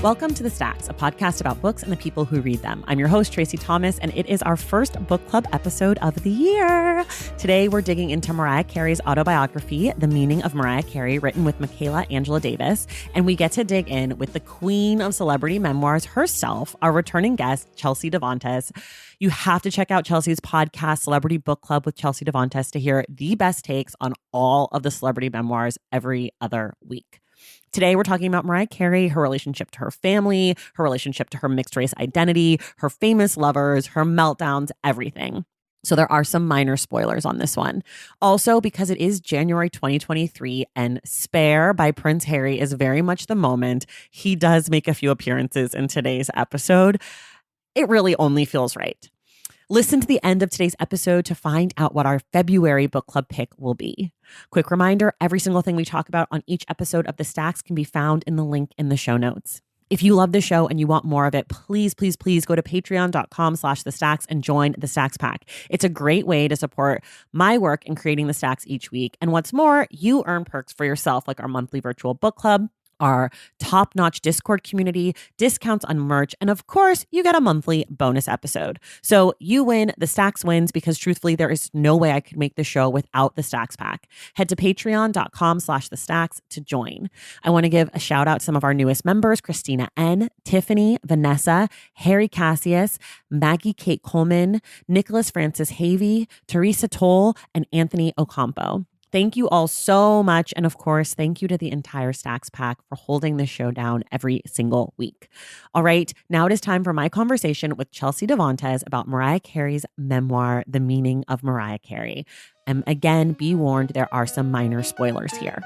Welcome to The Stacks, a podcast about books and the people who read them. I'm your host, Tracy Thomas, and it is our first book club episode of the year. Today, we're digging into Mariah Carey's autobiography, The Meaning of Mariah Carey, written with Michaela Angela Davis. And we get to dig in with the queen of celebrity memoirs herself, our returning guest, Chelsea Devantez. You have to check out Chelsea's podcast, Celebrity Book Club with Chelsea Devantez, to hear the best takes on all of the celebrity memoirs every other week. Today, we're talking about Mariah Carey, her relationship to her family, her relationship to her mixed race identity, her famous lovers, her meltdowns, everything. So there are some minor spoilers on this one. Also, because it is January 2023 and Spare by Prince Harry is very much the moment, he does make a few appearances in today's episode. It really only feels right. Listen to the end of today's episode to find out what our February book club pick will be. Quick reminder, every single thing we talk about on each episode of The Stacks can be found in the link in the show notes. If you love the show and you want more of it, please go to patreon.com/thestacks and join the Stacks Pack. It's a great way to support my work in creating the Stacks each week. And what's more, you earn perks for yourself, like our monthly virtual book club, our top-notch Discord community, discounts on merch, and of course, you get a monthly bonus episode. So you win, the Stacks wins, because truthfully, there is no way I could make the show without the Stacks Pack. Head to patreon.com/thestacks to join. I want to give a shout out to some of our newest members, Christina N., Tiffany, Vanessa, Harry Cassius, Maggie Kate Coleman, Nicholas Francis Havey, Teresa Toll, and Anthony Ocampo. Thank you all so much. And of course, thank you to the entire Stacks Pack for holding this show down every single week. All right, now it is time for my conversation with Chelsea Devantez about Mariah Carey's memoir, The Meaning of Mariah Carey. And again, be warned, there are some minor spoilers here.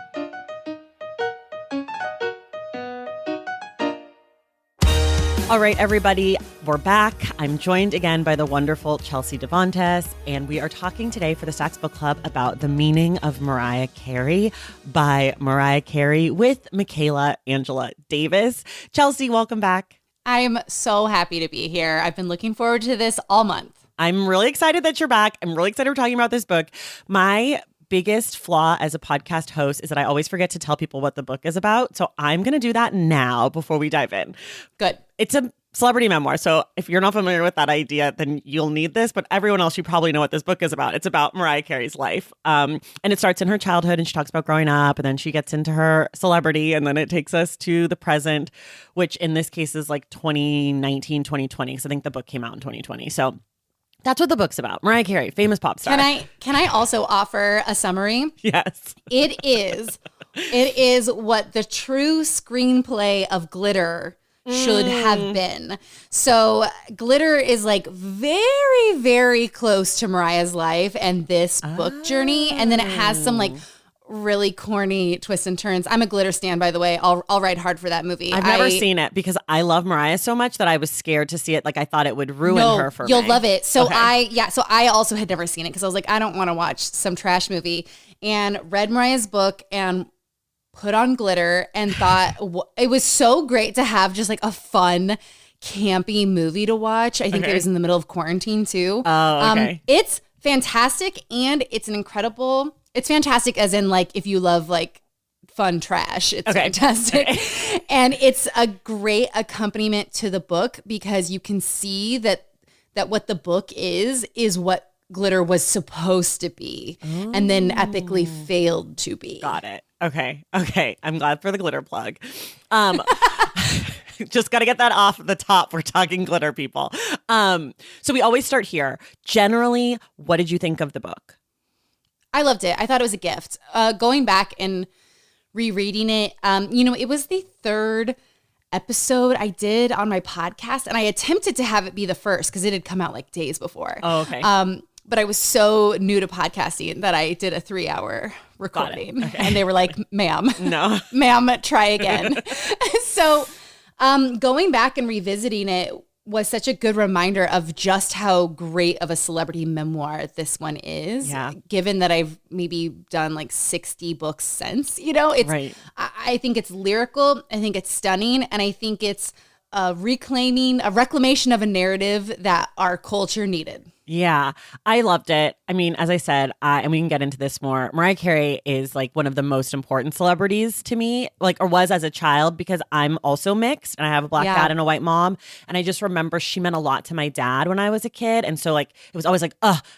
All right, everybody, we're back. I'm joined again by the wonderful Chelsea Devantez, and we are talking today for the Stacks Book Club about The Meaning of Mariah Carey by Mariah Carey with Michaela Angela Davis. Chelsea, welcome back. I'm so happy to be here. I've been looking forward to this all month. I'm really excited that you're back. I'm really excited we're talking about this book. My biggest flaw as a podcast host is that I always forget to tell people what the book is about. So I'm going to do that now before we dive in. Good. It's a celebrity memoir. So if you're not familiar with that idea, then you'll need this. But everyone else, you probably know what this book is about. It's about Mariah Carey's life. And it starts in her childhood and she talks about growing up, and then she gets into her celebrity, and then it takes us to the present, which in this case is like 2019, 2020. So I think the book came out in 2020. So that's what the book's about. Mariah Carey, famous pop star. Can I also offer a summary? Yes. It is what the true screenplay of Glitter should have been. So Glitter is like very, very close to Mariah's life and this book journey. And then it has some like really corny twists and turns. I'm a Glitter stan, by the way. I'll ride hard for that movie. I've never seen it because I love Mariah so much that I was scared to see it. Like I thought it would ruin her for me. You'll love it. So okay. So I also had never seen it because I was like, I don't want to watch some trash movie, and read Mariah's book and put on Glitter and thought it was so great to have just like a fun, campy movie to watch. I think it was in the middle of quarantine too. Oh, okay. It's fantastic, and it's fantastic as in like if you love like fun trash, it's fantastic. Okay. And it's a great accompaniment to the book because you can see that what the book is what Glitter was supposed to be and then epically failed to be. Got it. Okay. I'm glad for the Glitter plug. Just got to get that off the top. We're talking Glitter, people. So we always start here. Generally, what did you think of the book? I loved it. I thought it was a gift. Going back and rereading it, it was the third episode I did on my podcast, and I attempted to have it be the first because it had come out like days before. Oh, okay. But I was so new to podcasting that I did a 3-hour recording. Okay. And they were like, ma'am, try again. So going back and revisiting it was such a good reminder of just how great of a celebrity memoir this one is. Yeah. Given that I've maybe done like 60 books since, it's, right. I think it's lyrical. I think it's stunning. And I think it's a reclamation of a narrative that our culture needed. Yeah, I loved it. I mean, as I said, and we can get into this more, Mariah Carey is like one of the most important celebrities to me, like, or was as a child, because I'm also mixed and I have a black dad and a white mom. And I just remember she meant a lot to my dad when I was a kid. And so like, it was always like,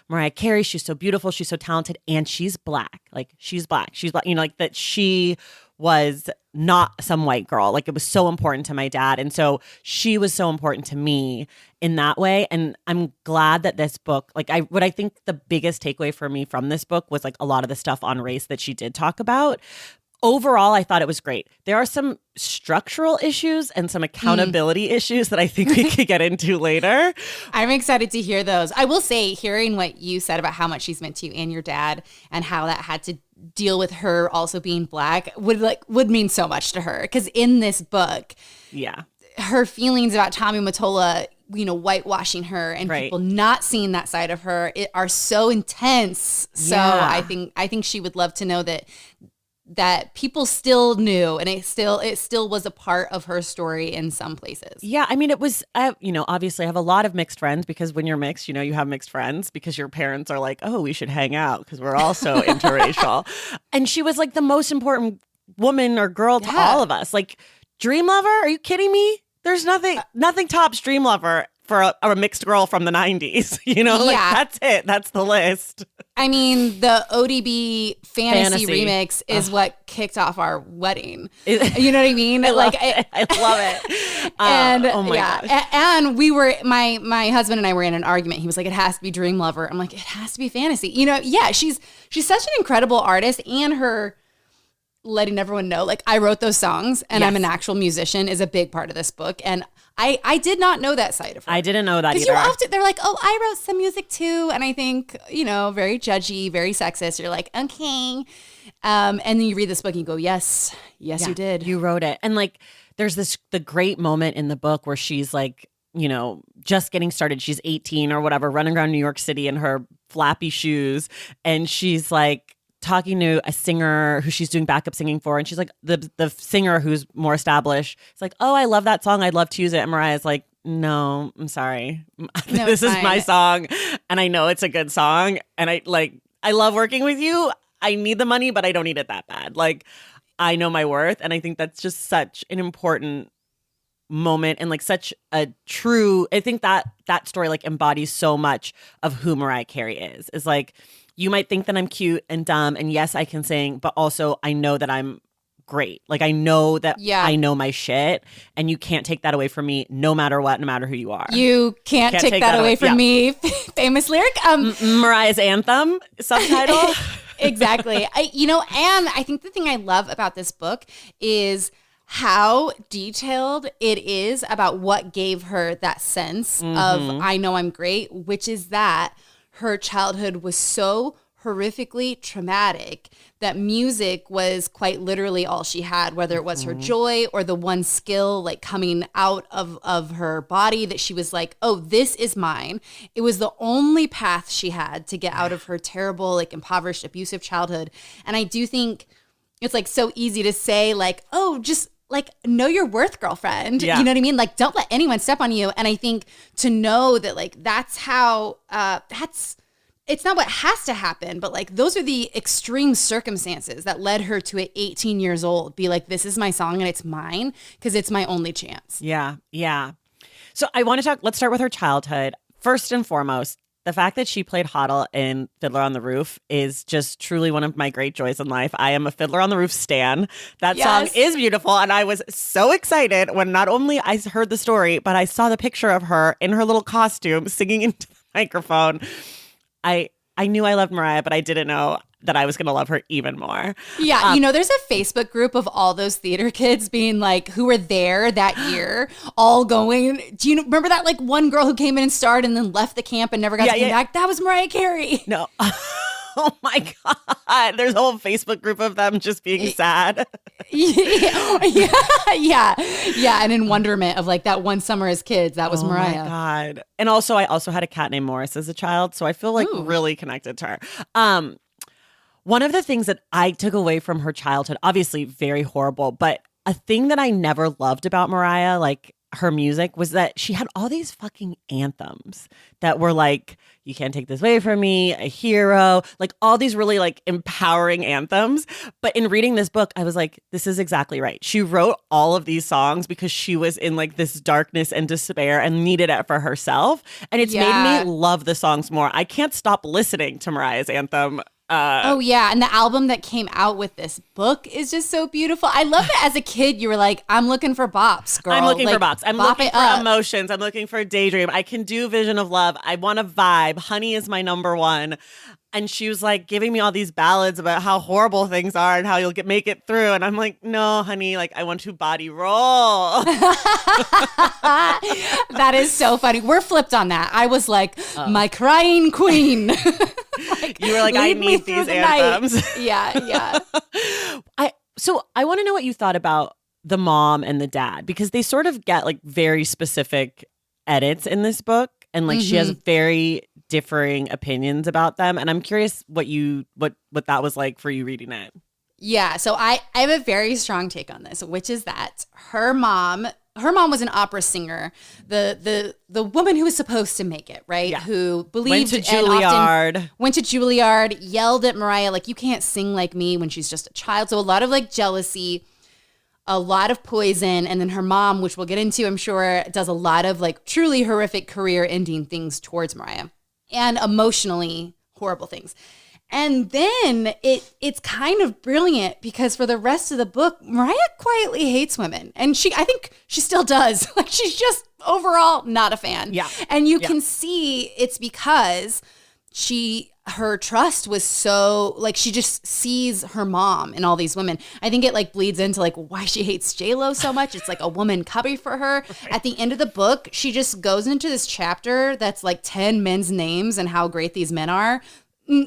Mariah Carey, she's so beautiful, she's so talented, and she's black. Like, she's black. She's black, you know, like that she was not some white girl. Like, it was so important to my dad. And so she was so important to me in that way. And I'm glad that this book, like, what I think the biggest takeaway for me from this book was like a lot of the stuff on race that she did talk about. Overall, I thought it was great. There are some structural issues and some accountability issues that I think we could get into later. I'm excited to hear those. I will say, hearing what you said about how much she's meant to you and your dad and how that had to deal with her also being black would mean so much to her. Because in this book, her feelings about Tommy Mottola, you know, whitewashing her and people not seeing that side of her are so intense. So I think she would love to know that people still knew, and it still was a part of her story in some places. Yeah, I mean, it was, you know, obviously I have a lot of mixed friends, because when you're mixed, you know, you have mixed friends because your parents are like, oh, we should hang out because we're all so interracial. And she was like the most important woman or girl to all of us. Like, Dream Lover? Are you kidding me? There's nothing tops Dream Lover for a mixed girl from the 90s, you know, like that's it. That's the list. I mean, the ODB fantasy remix is what kicked off our wedding. You know what I mean? I love it. And oh my gosh. And we were, my husband and I were in an argument. He was like, it has to be Dream Lover. I'm like, it has to be fantasy. You know, she's such an incredible artist, and her letting everyone know, like, I wrote those songs and I'm an actual musician is a big part of this book. And I did not know that side of her. I didn't know that either. Because they're like, oh, I wrote some music too. And I think, you know, very judgy, very sexist. You're like, okay. And then you read this book and you go, yes, you did. You wrote it. And like, there's the great moment in the book where she's like, you know, just getting started. She's 18 or whatever, running around New York City in her flappy shoes. And she's like, talking to a singer who she's doing backup singing for, and she's like, the singer who's more established, it's like, oh, I love that song, I'd love to use it. And Mariah's like, no, I'm sorry, this is my song, and I know it's a good song, and I love working with you. I need the money, but I don't need it that bad. Like, I know my worth. And I think that's just such an important moment, and like such a true, I think that story like embodies so much of who Mariah Carey is like, you might think that I'm cute and dumb, and yes, I can sing, but also I know that I'm great. Like, I know that I know my shit, and you can't take that away from me, no matter what, no matter who you are. You can't take that away from me. Famous lyric. Mariah's Anthem subtitle. Exactly. And I think the thing I love about this book is how detailed it is about what gave her that sense of, I know I'm great, which is that her childhood was so horrifically traumatic that music was quite literally all she had, whether it was her joy or the one skill like coming out of her body that she was like, oh, this is mine. It was the only path she had to get out of her terrible, like, impoverished, abusive childhood. And I do think it's like so easy to say like, oh, just like, know your worth, girlfriend. You know what I mean? Like, don't let anyone step on you. And I think to know that like, that's how, it's not what has to happen, but like, those are the extreme circumstances that led her to at 18 years old, be like, this is my song and it's mine because it's my only chance. Yeah. Yeah. So I want to let's start with her childhood. First and foremost, the fact that she played Hodel in Fiddler on the Roof is just truly one of my great joys in life. I am a Fiddler on the Roof stan. That song is beautiful. And I was so excited when not only I heard the story, but I saw the picture of her in her little costume singing into the microphone. I knew I loved Mariah, but I didn't know that I was going to love her even more. Yeah. There's a Facebook group of all those theater kids being like, who were there that year, all going, do you remember that like one girl who came in and starred and then left the camp and never got to come back? That was Mariah Carey. No. Oh my God. There's a whole Facebook group of them just being sad. Yeah. And in wonderment of like that one summer as kids, that was Mariah. Oh my God. And also, I also had a cat named Morris as a child. So I feel like really connected to her. One of the things that I took away from her childhood, obviously very horrible, but a thing that I never loved about Mariah, like her music was that she had all these fucking anthems that were like, you can't take this away from me, a hero, like all these really like empowering anthems. But in reading this book, I was like, this is exactly right. She wrote all of these songs because she was in like this darkness and despair and needed it for herself. And it's made me love the songs more. I can't stop listening to Mariah's anthem. Oh yeah, and the album that came out with this book is just so beautiful. I love that as a kid you were like, I'm looking for bops, girl. I'm looking like, for bops. I'm looking for emotions. I'm looking for daydream. I can do Vision of Love. I want a vibe. Honey is my number one. And she was like giving me all these ballads about how horrible things are and how you'll make it through. And I'm like, no, honey, like I want to body roll. That is so funny. We're flipped on that. I was like, my crying queen. Like, you were like, I need these anthems. Yeah. So I want to know what you thought about the mom and the dad, because they sort of get like very specific edits in this book. And like she has very differing opinions about them. And I'm curious what that was like for you reading it. Yeah. So I have a very strong take on this, which is that her mom was an opera singer, the woman who was supposed to make it, right? Yeah. Who believed went to Juilliard, yelled at Mariah, like, you can't sing like me, when she's just a child. So a lot of like jealousy, a lot of poison. And then her mom, which we'll get into, I'm sure, does a lot of like truly horrific career ending things towards Mariah and emotionally horrible things. And then it's kind of brilliant because for the rest of the book, Mariah quietly hates women. And I think she still does. Like, she's just overall not a fan. Yeah. And you can see it's because her trust was so, like, she just sees her mom in all these women. I think it like bleeds into like why she hates J-Lo so much. It's like a woman cubby for her. Right. At the end of the book, she just goes into this chapter that's like 10 men's names and how great these men are.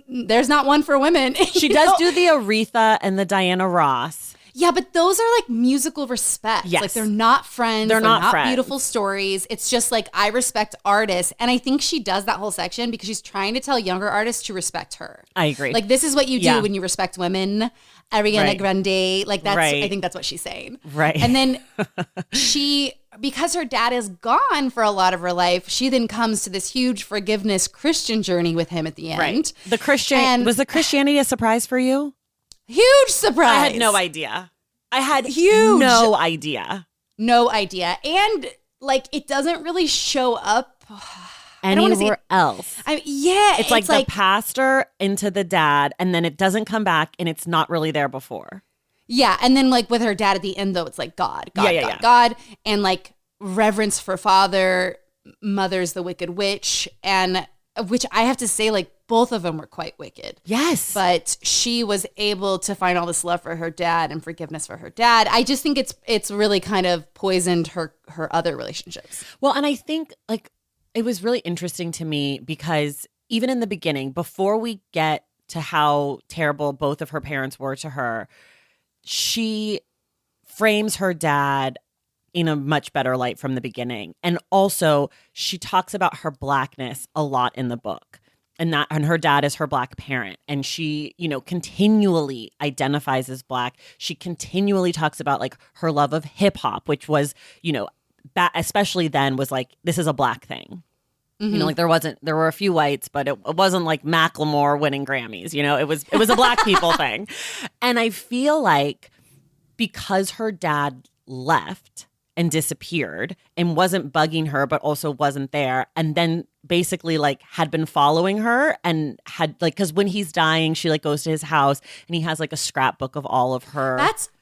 There's not one for women. She does do the Aretha and the Diana Ross. Yeah, but those are like musical respect. Yes. Like, they're not friends. They're not friends. Beautiful stories. It's just like, I respect artists. And I think she does that whole section because she's trying to tell younger artists to respect her. I agree. Like, this is what you do when you respect women. Ariana Grande. Like, that's, I think that's what she's saying. Right. And then because her dad is gone for a lot of her life, she then comes to this huge forgiveness Christian journey with him at the end. Right. Was the Christianity a surprise for you? Huge surprise. I had no idea. No idea. No idea. And like, it doesn't really show up anywhere else. It's like the pastor into the dad, and then it doesn't come back, and it's not really there before. Yeah. And then like with her dad at the end, though, it's like God, and like reverence for father, mother's the wicked witch, and which I have to say, like, both of them were quite wicked. Yes. But she was able to find all this love for her dad and forgiveness for her dad. I just think it's really kind of poisoned her other relationships. Well, and I think like it was really interesting to me because even in the beginning, before we get to how terrible both of her parents were to her, she frames her dad in a much better light from the beginning. And also she talks about her blackness a lot in the book. And her dad is her black parent. And she, continually identifies as black. She continually talks about like her love of hip hop, which was, especially then was like, this is a black thing. Mm-hmm. Like there were a few whites, but it wasn't like Macklemore winning Grammys. It was a black people thing. And I feel like because her dad left and disappeared and wasn't bugging her, but also wasn't there. And then basically like had been following her and had like, because when he's dying, she like goes to his house and he has like a scrapbook of all of her.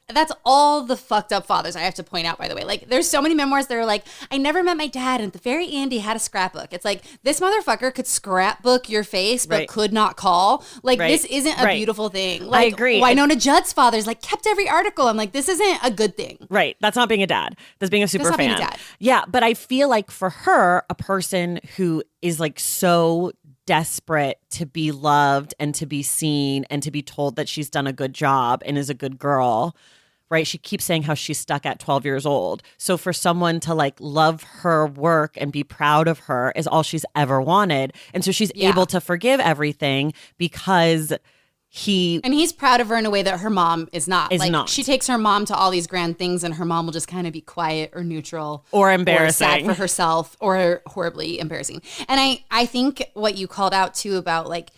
That's all the fucked up fathers, I have to point out, by the way. Like, there's so many memoirs that are like, I never met my dad, and at the very end, he had a scrapbook. It's like, this motherfucker could scrapbook your face, but could not call. Like, this isn't a beautiful thing. Like, I agree. Winona Judd's fathers, like, kept every article. I'm like, this isn't a good thing. Right. That's not being a dad. That's being a super fan. Being a dad. Yeah, but I feel like for her, a person who is like so desperate to be loved and to be seen and to be told that she's done a good job and is a good girl, right? She keeps saying how she's stuck at 12 years old. So for someone to like love her work and be proud of her is all she's ever wanted. And so she's able to forgive everything because And he's proud of her in a way that her mom is not. She takes her mom to all these grand things and her mom will just kind of be quiet or neutral. Or embarrassing. Or sad for herself or horribly embarrassing. And I think what you called out too about like,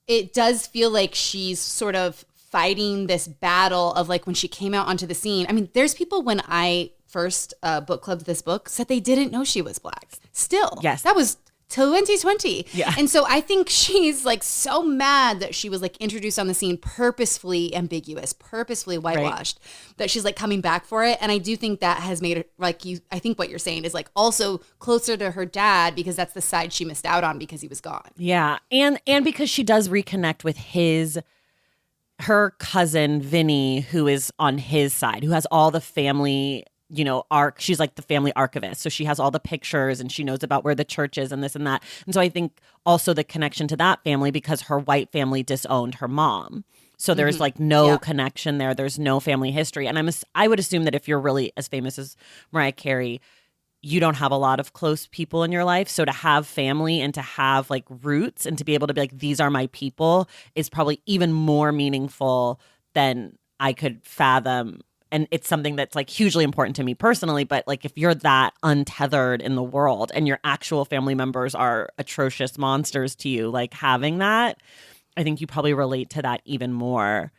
it does feel like she's sort of fighting this battle of like when she came out onto the scene. I mean, there's people when I first book clubbed this book said they didn't know she was Black. Still. Yes. That was 2020. Yeah. And so I think she's like so mad that she was like introduced on the scene purposefully ambiguous, purposefully whitewashed, that she's like coming back for it. And I do think that has made her I think what you're saying is like also closer to her dad because that's the side she missed out on because he was gone. Yeah. And because she does reconnect with her cousin, Vinny, who is on his side, who has all the family she's like the family archivist. So she has all the pictures and she knows about where the church is and this and that. And so I think also the connection to that family because her white family disowned her mom. So there's like no connection there. There's no family history. And I would assume that if you're really as famous as Mariah Carey, you don't have a lot of close people in your life. So to have family and to have like roots and to be able to be like, these are my people is probably even more meaningful than I could fathom. And it's something that's like hugely important to me personally. But like if you're that untethered in the world and your actual family members are atrocious monsters to you, like having that, I think you probably relate to that even more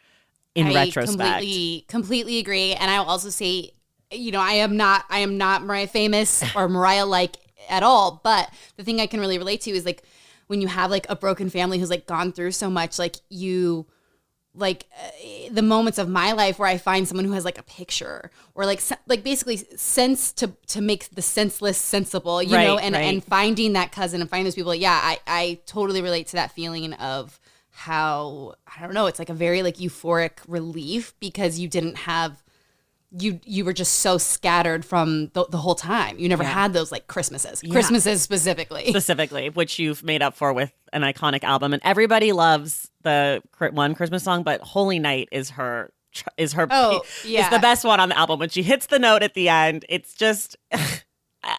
in retrospect. Completely agree. And I'll also say, I am not Mariah famous or Mariah like at all. But the thing I can really relate to is like when you have like a broken family who's like gone through so much, like the moments of my life where I find someone who has like a picture or like basically sense to make the senseless sensible, you know, and finding that cousin and finding those people. Yeah, I totally relate to that feeling of how, I don't know, it's like a very like euphoric relief because you didn't have, you were just so scattered from the whole time. You never had those like Christmases specifically, which you've made up for with an iconic album. And everybody loves the one Christmas song, but Holy Night is her is the best one on the album. When she hits the note at the end, it's just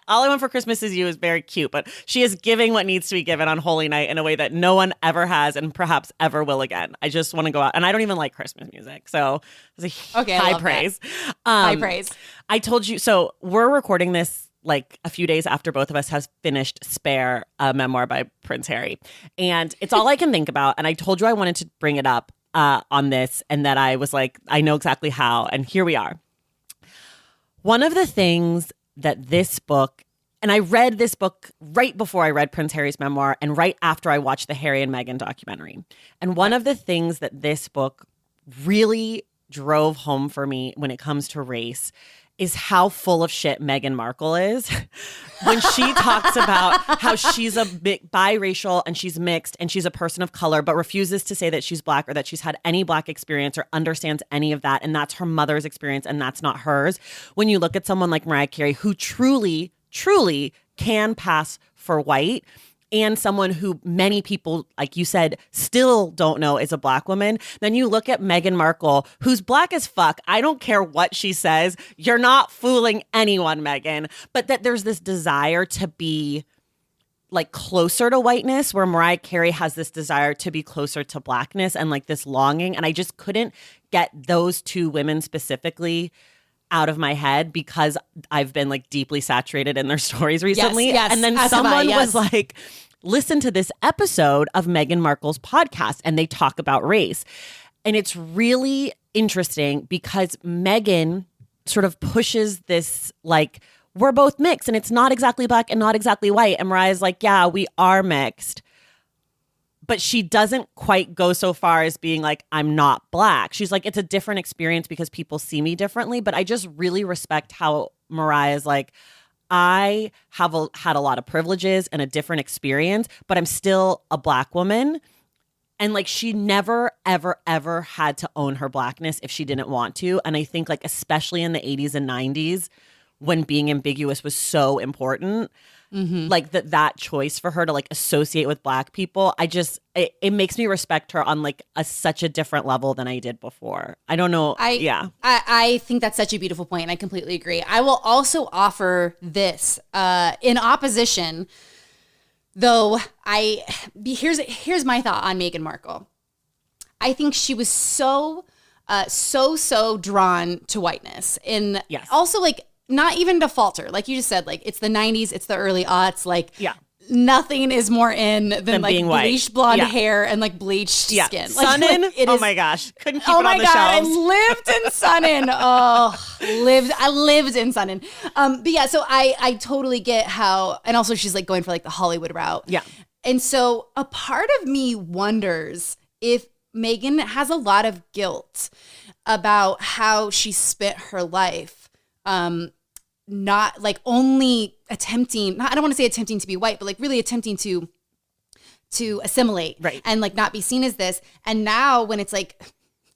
All I Want for Christmas Is You is very cute, but she is giving what needs to be given on Holy Night in a way that no one ever has and perhaps ever will again. I just want to go out. And I don't even like Christmas music. So it's high praise. High praise. I told you, so we're recording this like a few days after both of us has finished Spare, a memoir by Prince Harry. And it's all I can think about. And I told you I wanted to bring it up on this and that I was like, I know exactly how. And here we are. One of the things that this book, and I read this book right before I read Prince Harry's memoir and right after I watched the Harry and Meghan documentary. And one of the things that this book really drove home for me when it comes to race is how full of shit Meghan Markle is. When she talks about how she's a bit biracial and she's mixed and she's a person of color, but refuses to say that she's Black or that she's had any Black experience or understands any of that. And that's her mother's experience and that's not hers. When you look at someone like Mariah Carey, who truly, truly can pass for white, and someone who many people, like you said, still don't know is a Black woman, then you look at Meghan Markle, who's Black as fuck. I don't care what she says. You're not fooling anyone, Meghan. But that there's this desire to be like closer to whiteness, where Mariah Carey has this desire to be closer to Blackness and like this longing. And I just couldn't get those two women specifically out of my head because I've been like deeply saturated in their stories recently. Yes, and then someone was like, listen to this episode of Meghan Markle's podcast and they talk about race. And it's really interesting because Meghan sort of pushes this like, we're both mixed and it's not exactly Black and not exactly white. And Mariah's like, yeah, we are mixed. But she doesn't quite go so far as being like, I'm not Black. She's like, it's a different experience because people see me differently. But I just really respect how Mariah's like, I have had a lot of privileges and a different experience, but I'm still a Black woman. And like, she never, ever, ever had to own her Blackness if she didn't want to. And I think like, especially in the 80s and 90s, when being ambiguous was so important, like that choice for her to like associate with Black people, it makes me respect her on like such a different level than I did before. I don't know. I think that's such a beautiful point. And I completely agree. I will also offer this in opposition, though. Here's my thought on Meghan Markle. I think she was so drawn to whiteness. And also like not even to falter. Like you just said, like it's the 90s, it's the early aughts. Like nothing is more in than like bleached blonde hair and like bleached skin. Like, Sun-In? Like, oh my gosh. Couldn't keep it on the shelves. I lived in Sun-In. I lived in Sun-In. But yeah, so I totally get how, and also she's like going for like the Hollywood route. Yeah. And so a part of me wonders if Meghan has a lot of guilt about how she spent her life, not like only attempting, I don't want to say attempting to be white, but like really attempting to assimilate and like not be seen as this. And now when it's like,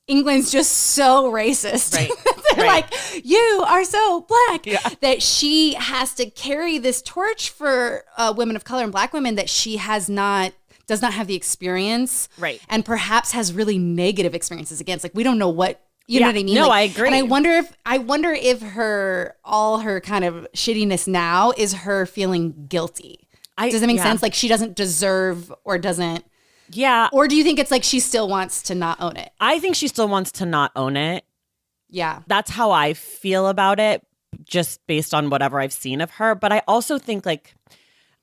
England's just so racist. Right. They're like, you are so black that she has to carry this torch for women of color and black women that she does not have the experience. Right. And perhaps has really negative experiences against. Like, we don't know what, you know what I mean? No, like, I agree. And I wonder if all her kind of shittiness now is her feeling guilty. Does that make sense? Like she doesn't deserve or doesn't. Yeah. Or do you think it's like she still wants to not own it? I think she still wants to not own it. Yeah. That's how I feel about it, just based on whatever I've seen of her. But I also think like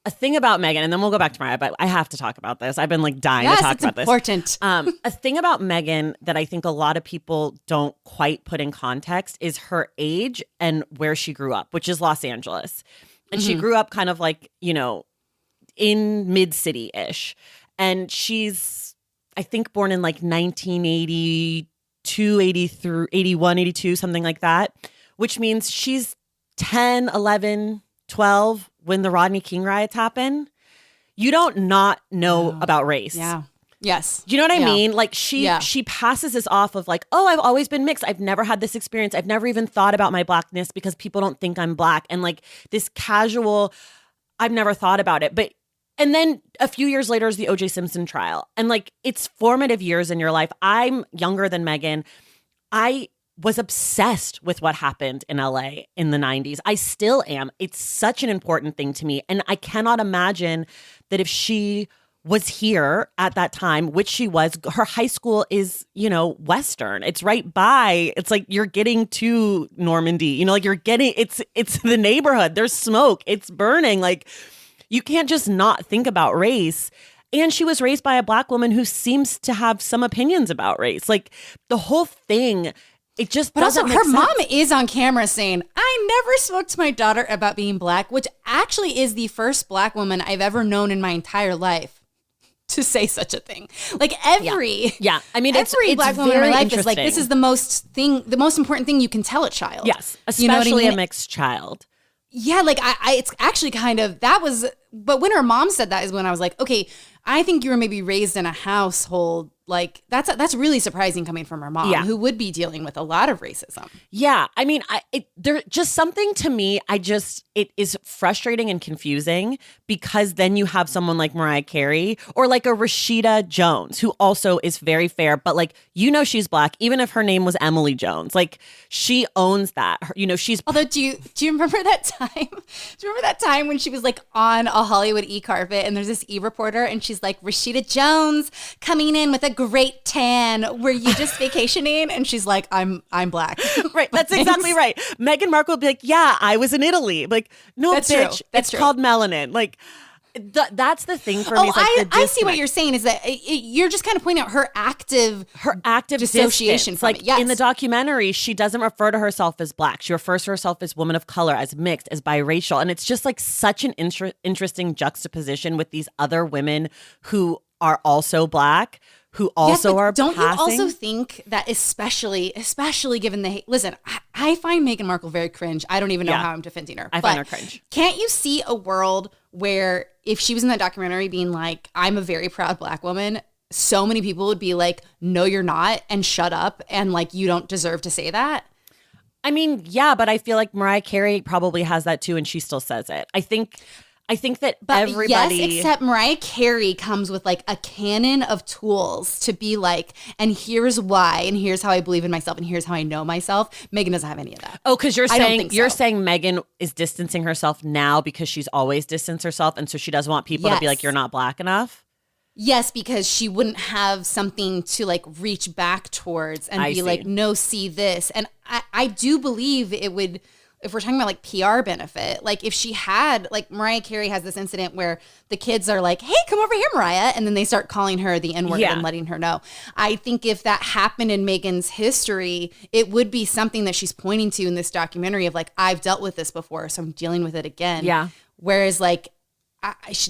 a thing about Meghan, and then we'll go back to Mariah, but I have to talk about this. I've been like dying to talk about this. Yes, it's important. A thing about Meghan that I think a lot of people don't quite put in context is her age and where she grew up, which is Los Angeles. And she grew up kind of like, you know, in mid-city-ish. And she's, I think, born in like 1982, 83, 81, 82, something like that, which means she's 10, 11, 12 when the Rodney King riots happen. You don't not know about race. Yeah. Yes. Do you know what I mean? Like she passes this off of like, oh, I've always been mixed. I've never had this experience. I've never even thought about my blackness because people don't think I'm black. And like this casual, I've never thought about it. And then a few years later is the O.J. Simpson trial. And like, it's formative years in your life. I'm younger than Meghan. I was obsessed with what happened in LA in the 90s. I still am. It's such an important thing to me. And I cannot imagine that if she was here at that time, which she was, her high school is, you know, Western. It's right by, it's like you're getting to Normandy, you know, like you're getting, it's the neighborhood. There's smoke. It's burning. Like, you can't just not think about race. And she was raised by a black woman who seems to have some opinions about race. Like the whole thing, it just doesn't make sense. But also her mom is on camera saying, I never spoke to my daughter about being black, which actually is the first black woman I've ever known in my entire life to say such a thing. Like every I mean, every black woman in my life is like, this is the most important thing you can tell a child. Yes, especially a mixed child. Yeah, like it's actually kind of, but when her mom said that is when I was like, okay, I think you were maybe raised in a household, like that's really surprising coming from her mom, who would be dealing with a lot of racism. Yeah, I mean, there's just something to me, it is frustrating and confusing because then you have someone like Mariah Carey or like a Rashida Jones, who also is very fair, but like, you know, she's black, even if her name was Emily Jones, like she owns that, you know, she's. Although, do you remember that time? Do you remember that time when she was like on a Hollywood e-carpet and there's this e-reporter and she's like, Rashida Jones coming in with a great tan. Were you just vacationing? And she's like, I'm black. Right. That's exactly right. Meghan Markle would be like, yeah, I was in Italy. Like, no, that's bitch, true. That's true. Called melanin. Like, that's the thing for me. Is like I see what you're saying is that you're just kind of pointing out her active dissociation from like it. Yes. In the documentary, she doesn't refer to herself as black. She refers to herself as woman of color, as mixed, as biracial. And it's just like such an interesting juxtaposition with these other women who are also black, who also are don't passing. You also think that especially given the listen, I find Meghan Markle very cringe. I don't even know how I'm defending her. I find her cringe. Can't you see a world where if she was in that documentary being like, I'm a very proud black woman, so many people would be like, no, you're not, and shut up, and like, you don't deserve to say that? I mean, yeah, but I feel like Mariah Carey probably has that too, and she still says it. I think that everybody... Yes, except Mariah Carey comes with like a canon of tools to be like, and here's why, and here's how I believe in myself, and here's how I know myself. Meghan doesn't have any of that. Oh, because you're saying Meghan is distancing herself now because she's always distanced herself, and so she doesn't want people to be like, you're not black enough? Yes, because she wouldn't have something to like reach back towards and be like, no, see this. And I do believe it would, if we're talking about like PR benefit, like if she had, like Mariah Carey has this incident where the kids are like, hey, come over here, Mariah. And then they start calling her the N-word and letting her know. I think if that happened in Meghan's history, it would be something that she's pointing to in this documentary of like, I've dealt with this before, so I'm dealing with it again. Yeah. Whereas like,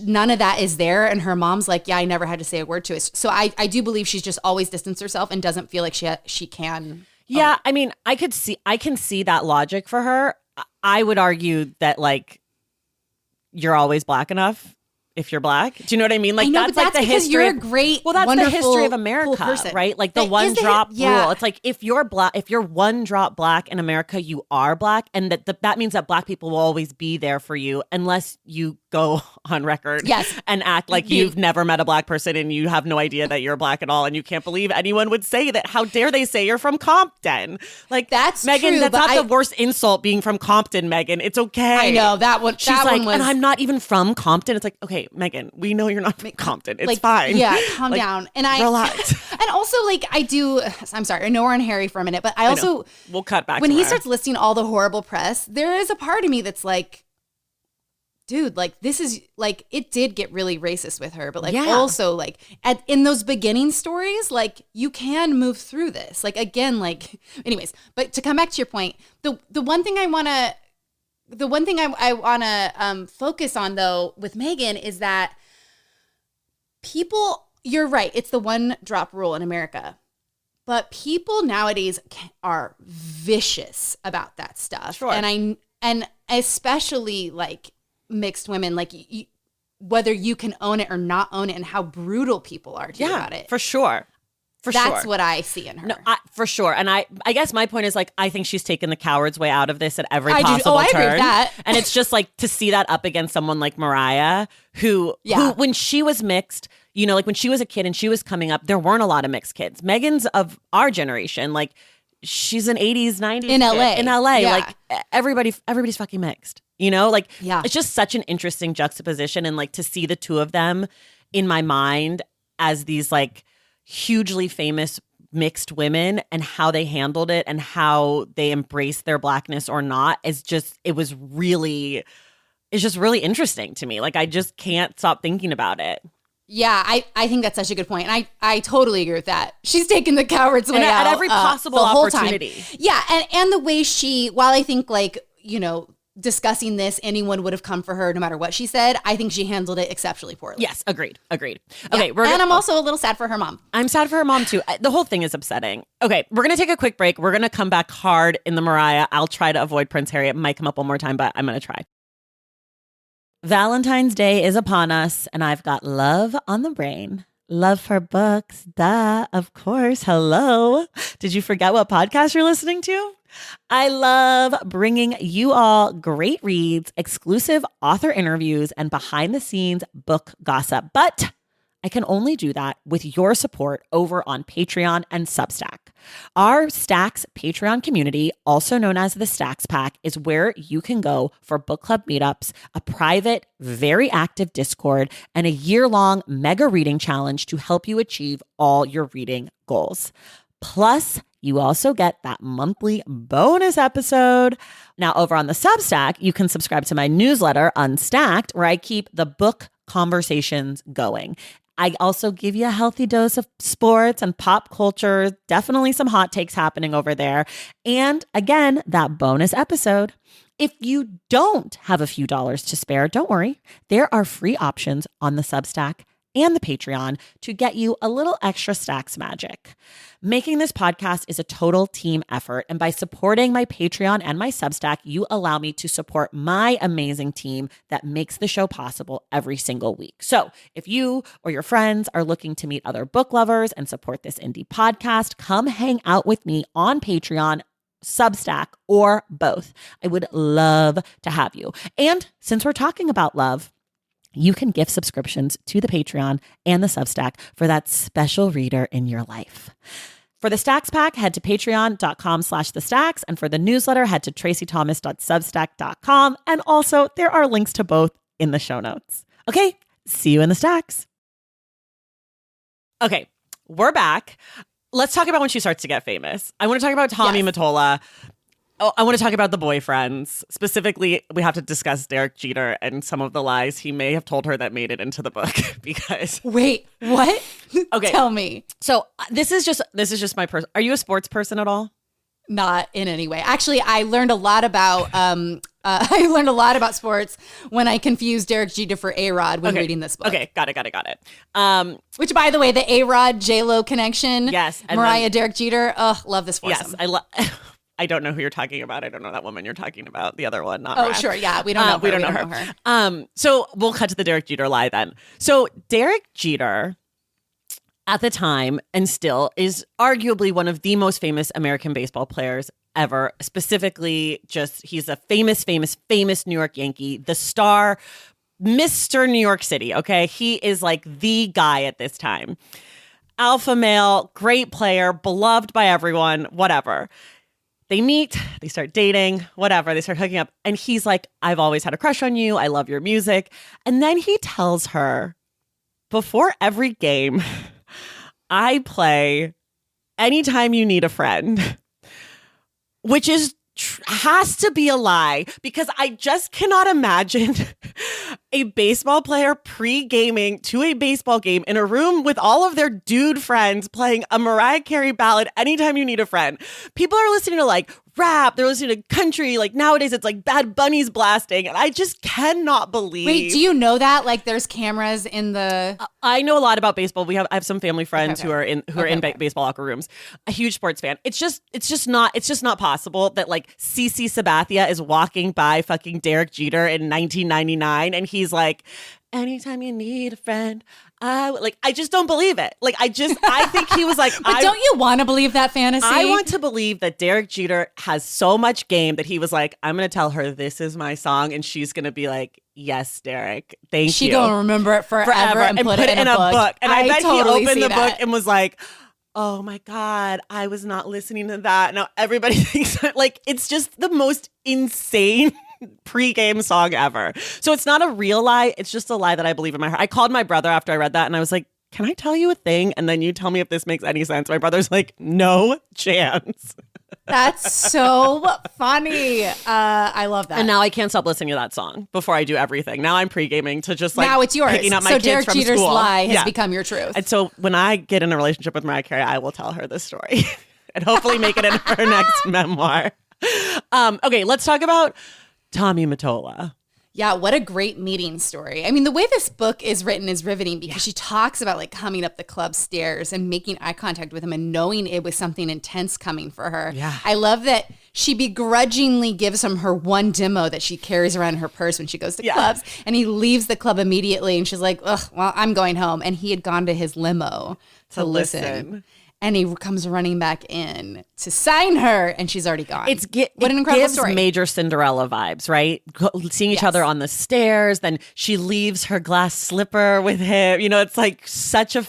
none of that is there, and her mom's like, yeah, I never had to say a word to it. So I do believe she's just always distanced herself and doesn't feel like she can. Yeah, I mean, I can see that logic for her. I would argue that like you're always black enough if you're black. Do you know what I mean? Like, I know, that's but like the history. You're a great, well, that's the history of America, cool right? Like the one drop rule. It's like if you're black, if you're one drop black in America, you are black, and that means that black people will always be there for you unless you go on record and act like you've never met a black person and you have no idea that you're black at all, and you can't believe anyone would say that. How dare they say you're from Compton? Like, that's Meghan. True, that's not the worst insult being from Compton, Meghan. It's okay. I know that one. She's like, and I'm not even from Compton. It's like, okay, Meghan, we know you're not from Compton. It's like, fine. Yeah, calm down. And relax. And also, like, I'm sorry, I know we're on Harry for a minute, but I also we'll cut back when to he her. starts listing all the horrible press. There is a part of me that's like, dude, like this is like, it did get really racist with her, but like also like in those beginning stories, like you can move through this. Like again, like anyways, but to come back to your point, the one thing I want to focus on though with Meghan is that people, you're right, it's the one drop rule in America. But people nowadays are vicious about that stuff. Sure. And especially like mixed women, like whether you can own it or not own it, and how brutal people are about it. For sure. That's what I see in her. No, for sure. And I guess my point is like, I think she's taken the coward's way out of this at every possible turn. I agree with that. And it's just like to see that up against someone like Mariah, who when she was mixed, you know, like when she was a kid and she was coming up, there weren't a lot of mixed kids. Meghan's of our generation, like she's an 80s, 90s in LA. In LA, like everybody's fucking mixed. You know, like it's just such an interesting juxtaposition, and like to see the two of them in my mind as these like hugely famous mixed women and how they handled it and how they embraced their blackness or not is just, it's just really interesting to me. Like I just can't stop thinking about it. Yeah, I think that's such a good point. And I totally agree with that. She's taken the coward's way out at every possible opportunity. Yeah, and the way while I think like, you know, discussing this, anyone would have come for her no matter what she said, I think she handled it exceptionally poorly. Yes, agreed. Okay, and I'm also a little sad for her mom. I'm sad for her mom too. The whole thing is upsetting. Okay, we're going to take a quick break. We're going to come back hard in the Mariah. I'll try to avoid Prince Harry. It might come up one more time, but I'm going to try. Valentine's Day is upon us, and I've got love on the brain. Love for books. Duh, of course. Hello. Did you forget what podcast you're listening to? I love bringing you all great reads, exclusive author interviews, and behind the scenes book gossip. But I can only do that with your support over on Patreon and Substack. Our Stacks Patreon community, also known as the Stacks Pack, is where you can go for book club meetups, a private, very active Discord, and a year-long mega reading challenge to help you achieve all your reading goals. Plus, you also get that monthly bonus episode. Now, over on the Substack, you can subscribe to my newsletter, Unstacked, where I keep the book conversations going. I also give you a healthy dose of sports and pop culture, definitely some hot takes happening over there. And again, that bonus episode. If you don't have a few dollars to spare, don't worry. There are free options on the Substack and the Patreon to get you a little extra Stacks magic. Making this podcast is a total team effort, and by supporting my Patreon and my Substack, you allow me to support my amazing team that makes the show possible every single week. So if you or your friends are looking to meet other book lovers and support this indie podcast, come hang out with me on Patreon, Substack, or both. I would love to have you. And since we're talking about love, you can gift subscriptions to the Patreon and the Substack for that special reader in your life. For the Stacks Pack, head to patreon.com/thestacks. And for the newsletter, head to tracythomas.substack.com. And also, there are links to both in the show notes. Okay, see you in the Stacks. Okay, we're back. Let's talk about when she starts to get famous. I want to talk about Tommy Mottola. Oh, I want to talk about the boyfriends. Specifically, we have to discuss Derek Jeter and some of the lies he may have told her that made it into the book. Because wait, what? Okay, tell me. So this is just my person. Are you a sports person at all? Not in any way. Actually, I learned a lot about sports when I confused Derek Jeter for A-Rod when reading this book. Okay, got it. Which, by the way, the A-Rod J-Lo connection. Yes, Mariah, Derek Jeter. Love this foursome. Yes, I don't know who you're talking about. I don't know that woman you're talking about. The other one, not Oh, Mariah. sure. Yeah, we don't know her. We don't know her. So we'll cut to the Derek Jeter lie then. So Derek Jeter, at the time and still, is arguably one of the most famous American baseball players ever. Specifically, he's a famous New York Yankee, the star, Mr. New York City. Okay, he is like the guy at this time. Alpha male, great player, beloved by everyone, whatever. They meet, they start dating, whatever. They start hooking up. And he's like, I've always had a crush on you. I love your music. And then he tells her, before every game, I play Anytime You Need a Friend, which has to be a lie, because I just cannot imagine a baseball player pre-gaming to a baseball game in a room with all of their dude friends playing a Mariah Carey ballad, Anytime You Need a Friend. People are listening to like rap, they're listening to country, like nowadays it's like Bad Bunny's blasting, and I just cannot believe. Wait, do you know that? Like there's cameras in the... I know a lot about baseball. I have some family friends who are in baseball locker rooms. A huge sports fan. It's just not possible that like CC Sabathia is walking by fucking Derek Jeter in 1999 and he's like, anytime you need a friend, I just don't believe it. I think he was like, but don't you want to believe that fantasy? I want to believe that Derek Jeter has so much game that he was like, I'm going to tell her this is my song, and she's going to be like, yes, Derek, thank you. She going to remember it forever and put it in a book. And I bet totally he opened the book and was like, oh my God, I was not listening to that. Now everybody thinks that, like, it's just the most insane pre-game song ever. So it's not a real lie. It's just a lie that I believe in my heart. I called my brother after I read that and I was like, can I tell you a thing? And then you tell me if this makes any sense. My brother's like, no chance. That's so funny. I love that. And now I can't stop listening to that song before I do everything. Now I'm pre-gaming to just like now it's yours. Picking up my so kids Derek from Jeter's school. lie has become your truth. And so when I get in a relationship with Mariah Carey, I will tell her this story and hopefully make it in her next memoir. Okay, let's talk about Tommy Mottola. Yeah, what a great meeting story. I mean, the way this book is written is riveting because she talks about like coming up the club stairs and making eye contact with him and knowing it was something intense coming for her. Yeah. I love that she begrudgingly gives him her one demo that she carries around in her purse when she goes to clubs, and he leaves the club immediately and she's like, ugh, well, I'm going home. And he had gone to his limo to listen. And he comes running back in to sign her, and she's already gone. What an incredible story. Major Cinderella vibes, right? Seeing each other on the stairs, then she leaves her glass slipper with him. You know, it's like such a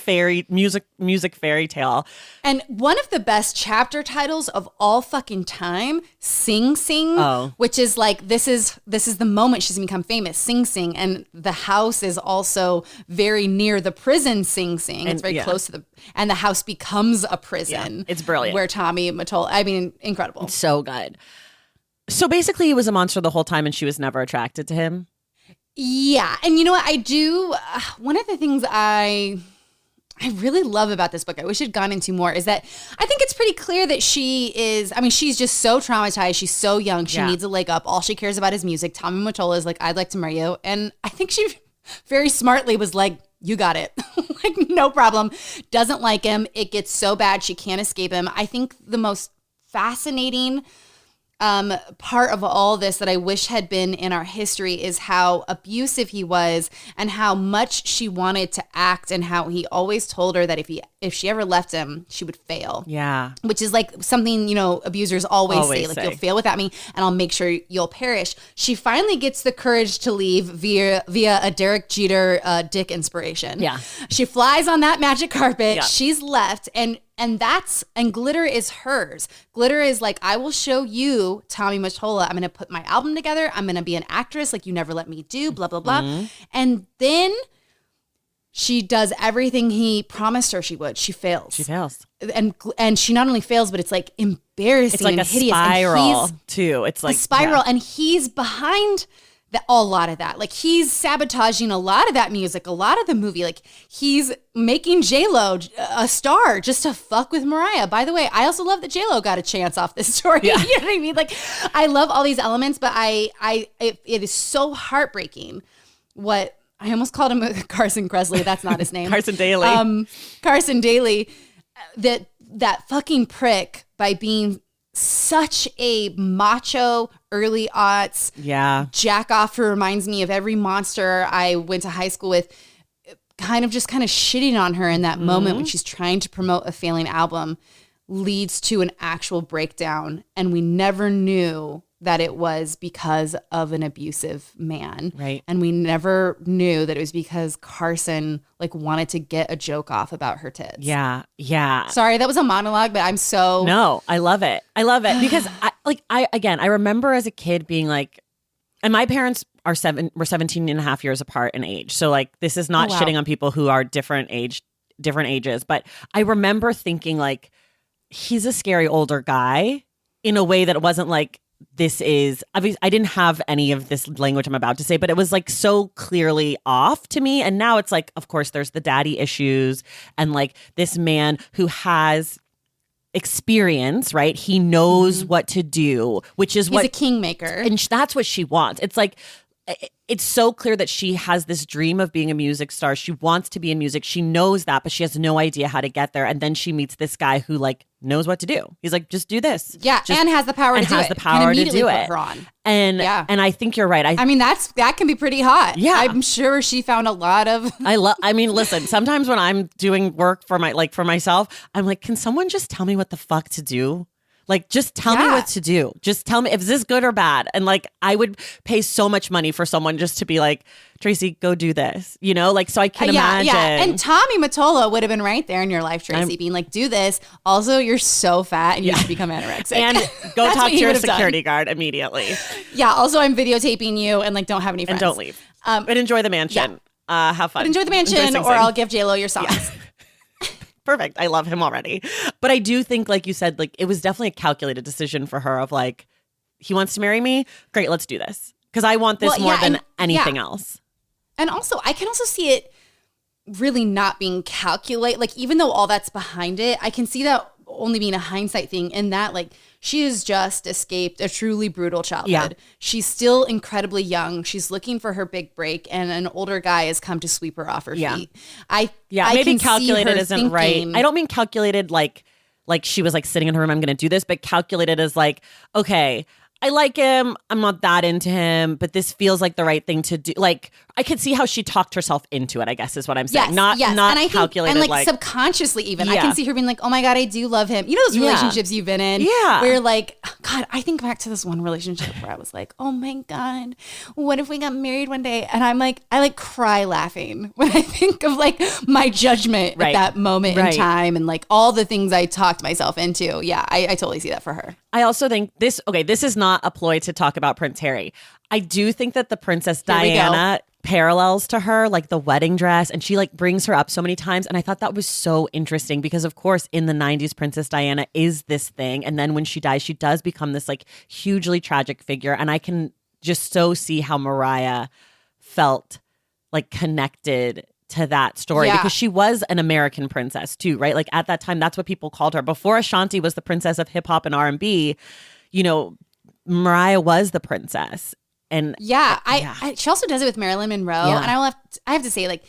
music fairy tale. And one of the best chapter titles of all fucking time, Sing Sing, which is like this is the moment she's become famous, Sing Sing, and the house is also very near the prison Sing Sing. It's very close to and the house becomes a prison. Yeah, it's brilliant. Where Tommy Mottola, I mean, incredible. It's so good. So basically he was a monster the whole time and she was never attracted to him. Yeah. And you know what? I do. One of the things I really love about this book, I wish it had gone into more, is that I think it's pretty clear that she's just so traumatized. She's so young. She needs a leg up. All she cares about is music. Tommy Mottola is like, I'd like to marry you. And I think she very smartly was like, you got it. Like, no problem. Doesn't like him. It gets so bad she can't escape him. I think the most fascinating part of all this that I wish had been in our history is how abusive he was and how much she wanted to act, and how he always told her that if she ever left him, she would fail. Yeah. Which is like something, abusers always say, like, you'll fail without me and I'll make sure you'll perish. She finally gets the courage to leave via a Derek Jeter dick inspiration. Yeah. She flies on that magic carpet. Yeah. She's left, and glitter is hers. Glitter is like, I will show you, Tommy Mottola. I'm going to put my album together. I'm going to be an actress like you never let me do, blah, blah, blah. Mm-hmm. And then She does everything he promised her she would. She fails. She fails. And she not only fails, but it's like embarrassing. It's like and a hideous. spiral and too. It's like a spiral. And he's behind a lot of that. Like he's sabotaging a lot of that music, a lot of the movie. Like he's making J-Lo a star just to fuck with Mariah. By the way, I also love that J-Lo got a chance off this story. Yeah. You know what I mean? Like I love all these elements, but it is so heartbreaking what I almost called him Carson Kressley. That's not his name. Carson Daly. Carson Daly. That fucking prick by being such a macho early aughts jack off who reminds me of every monster I went to high school with, kind of shitting on her in that moment when she's trying to promote a failing album, leads to an actual breakdown. And we never knew that it was because of an abusive man. Right. And we never knew that it was because Carson wanted to get a joke off about her tits. Yeah. Yeah. Sorry, that was a monologue, but I'm so... No, I love it. I love it because I remember as a kid being like, and my parents were 17 and a half years apart in age. So this is not shitting on people who are different ages. But I remember thinking he's a scary older guy in a way that it wasn't this is obviously, I didn't have any of this language I'm about to say, but it was so clearly off to me. And now it's of course there's the daddy issues and this man who has experience, right? He knows what to do, which is he's a kingmaker. And that's what she wants. It's so clear that she has this dream of being a music star. She wants to be in music. She knows that, but she has no idea how to get there. And then she meets this guy who knows what to do. He's just do this. Yeah, and has the power to do it. And has the power to do it. Put her on. And I think you're right. I mean, that can be pretty hot. Yeah. I'm sure she found a lot of... I mean, listen, sometimes when I'm doing work for myself, I'm can someone just tell me what the fuck to do? Just tell me what to do. Just tell me if this is good or bad. And I would pay so much money for someone just to be Tracy, go do this. So I can imagine. Yeah. And Tommy Mottola would have been right there in your life, Tracy, being do this. Also, you're so fat and you should become anorexic. And go talk to your security guard immediately. Yeah. Also, I'm videotaping you and don't have any friends. And don't leave. But enjoy the mansion. Yeah. Have fun. But enjoy the mansion or I'll give J-Lo your songs. Yeah. Perfect. I love him already. But I do think, like you said, it was definitely a calculated decision for her of he wants to marry me. Great, let's do this. Because I want this more than anything else. And also, I can also see it really not being calculated. Even though all that's behind it, I can see that only being a hindsight thing in that she has just escaped a truly brutal childhood. Yeah. She's still incredibly young. She's looking for her big break, and an older guy has come to sweep her off her feet. I maybe can calculated isn't thinking, right. I don't mean calculated like she was sitting in her room, I'm going to do this, but calculated as okay, I like him. I'm not that into him, but this feels like the right thing to do. I could see how she talked herself into it, I guess is what I'm saying. Not and I calculated. And subconsciously even. I can see her being oh my God, I do love him. You know those relationships you've been in? Yeah. Where God, I think back to this one relationship where I was oh my God, what if we got married one day? And I'm I cry laughing when I think of my judgment at that moment in time and all the things I talked myself into. Yeah, I totally see that for her. I also think this is not a ploy to talk about Prince Harry. I do think that the Princess Diana parallels to her, the wedding dress, and she brings her up so many times. And I thought that was so interesting because, of course, in the 90s, Princess Diana is this thing. And then when she dies, she does become this hugely tragic figure. And I can just so see how Mariah felt connected to that story because she was an American princess too, right? At that time, that's what people called her. Before Ashanti was the princess of hip hop and R&B, Mariah was the princess. And she also does it with Marilyn Monroe. And I have to say,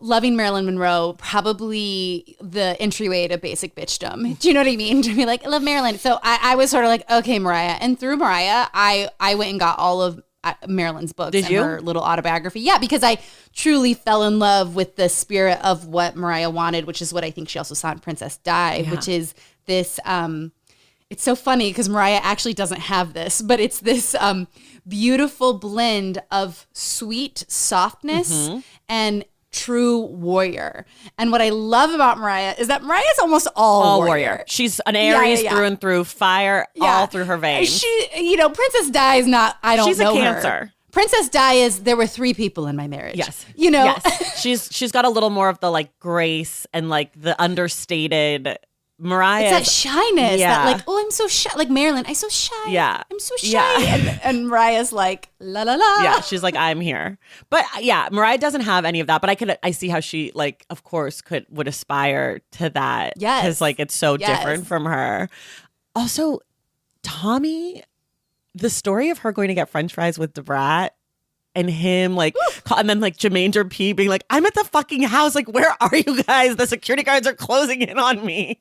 loving Marilyn Monroe, probably the entryway to basic bitchdom. Do you know what I mean? To be I love Marilyn. So I was sort of okay, Mariah. And through Mariah, I went and got all of Marilyn's books. Did you? Her little autobiography. Yeah, because I truly fell in love with the spirit of what Mariah wanted, which is what I think she also saw in Princess Di, which is this, it's so funny because Mariah actually doesn't have this, but it's this beautiful blend of sweet softness and true warrior. And what I love about Mariah is that Mariah's almost all warrior. She's an Aries through and through, fire all through her veins. She, Princess Di is not, I don't know her. She's a Cancer. Princess Di is, there were 3 people in my marriage. Yes. You know? Yes. She's got a little more of the like grace and like the understated Mariah. It's that shyness. Yeah. That like, oh, I'm so shy. Like Marilyn, I'm so shy. Yeah. I'm so shy. Yeah. And Mariah's like, la la la. Yeah, she's like, I'm here. But yeah, Mariah doesn't have any of that. But I see how she like, of course, would aspire to that. Yes. Because like it's so different from her. Also, Tommy, the story of her going to get French fries with Debrat and him like, and then like Jermaine Dupri being like, I'm at the fucking house. Like, where are you guys? The security guards are closing in on me.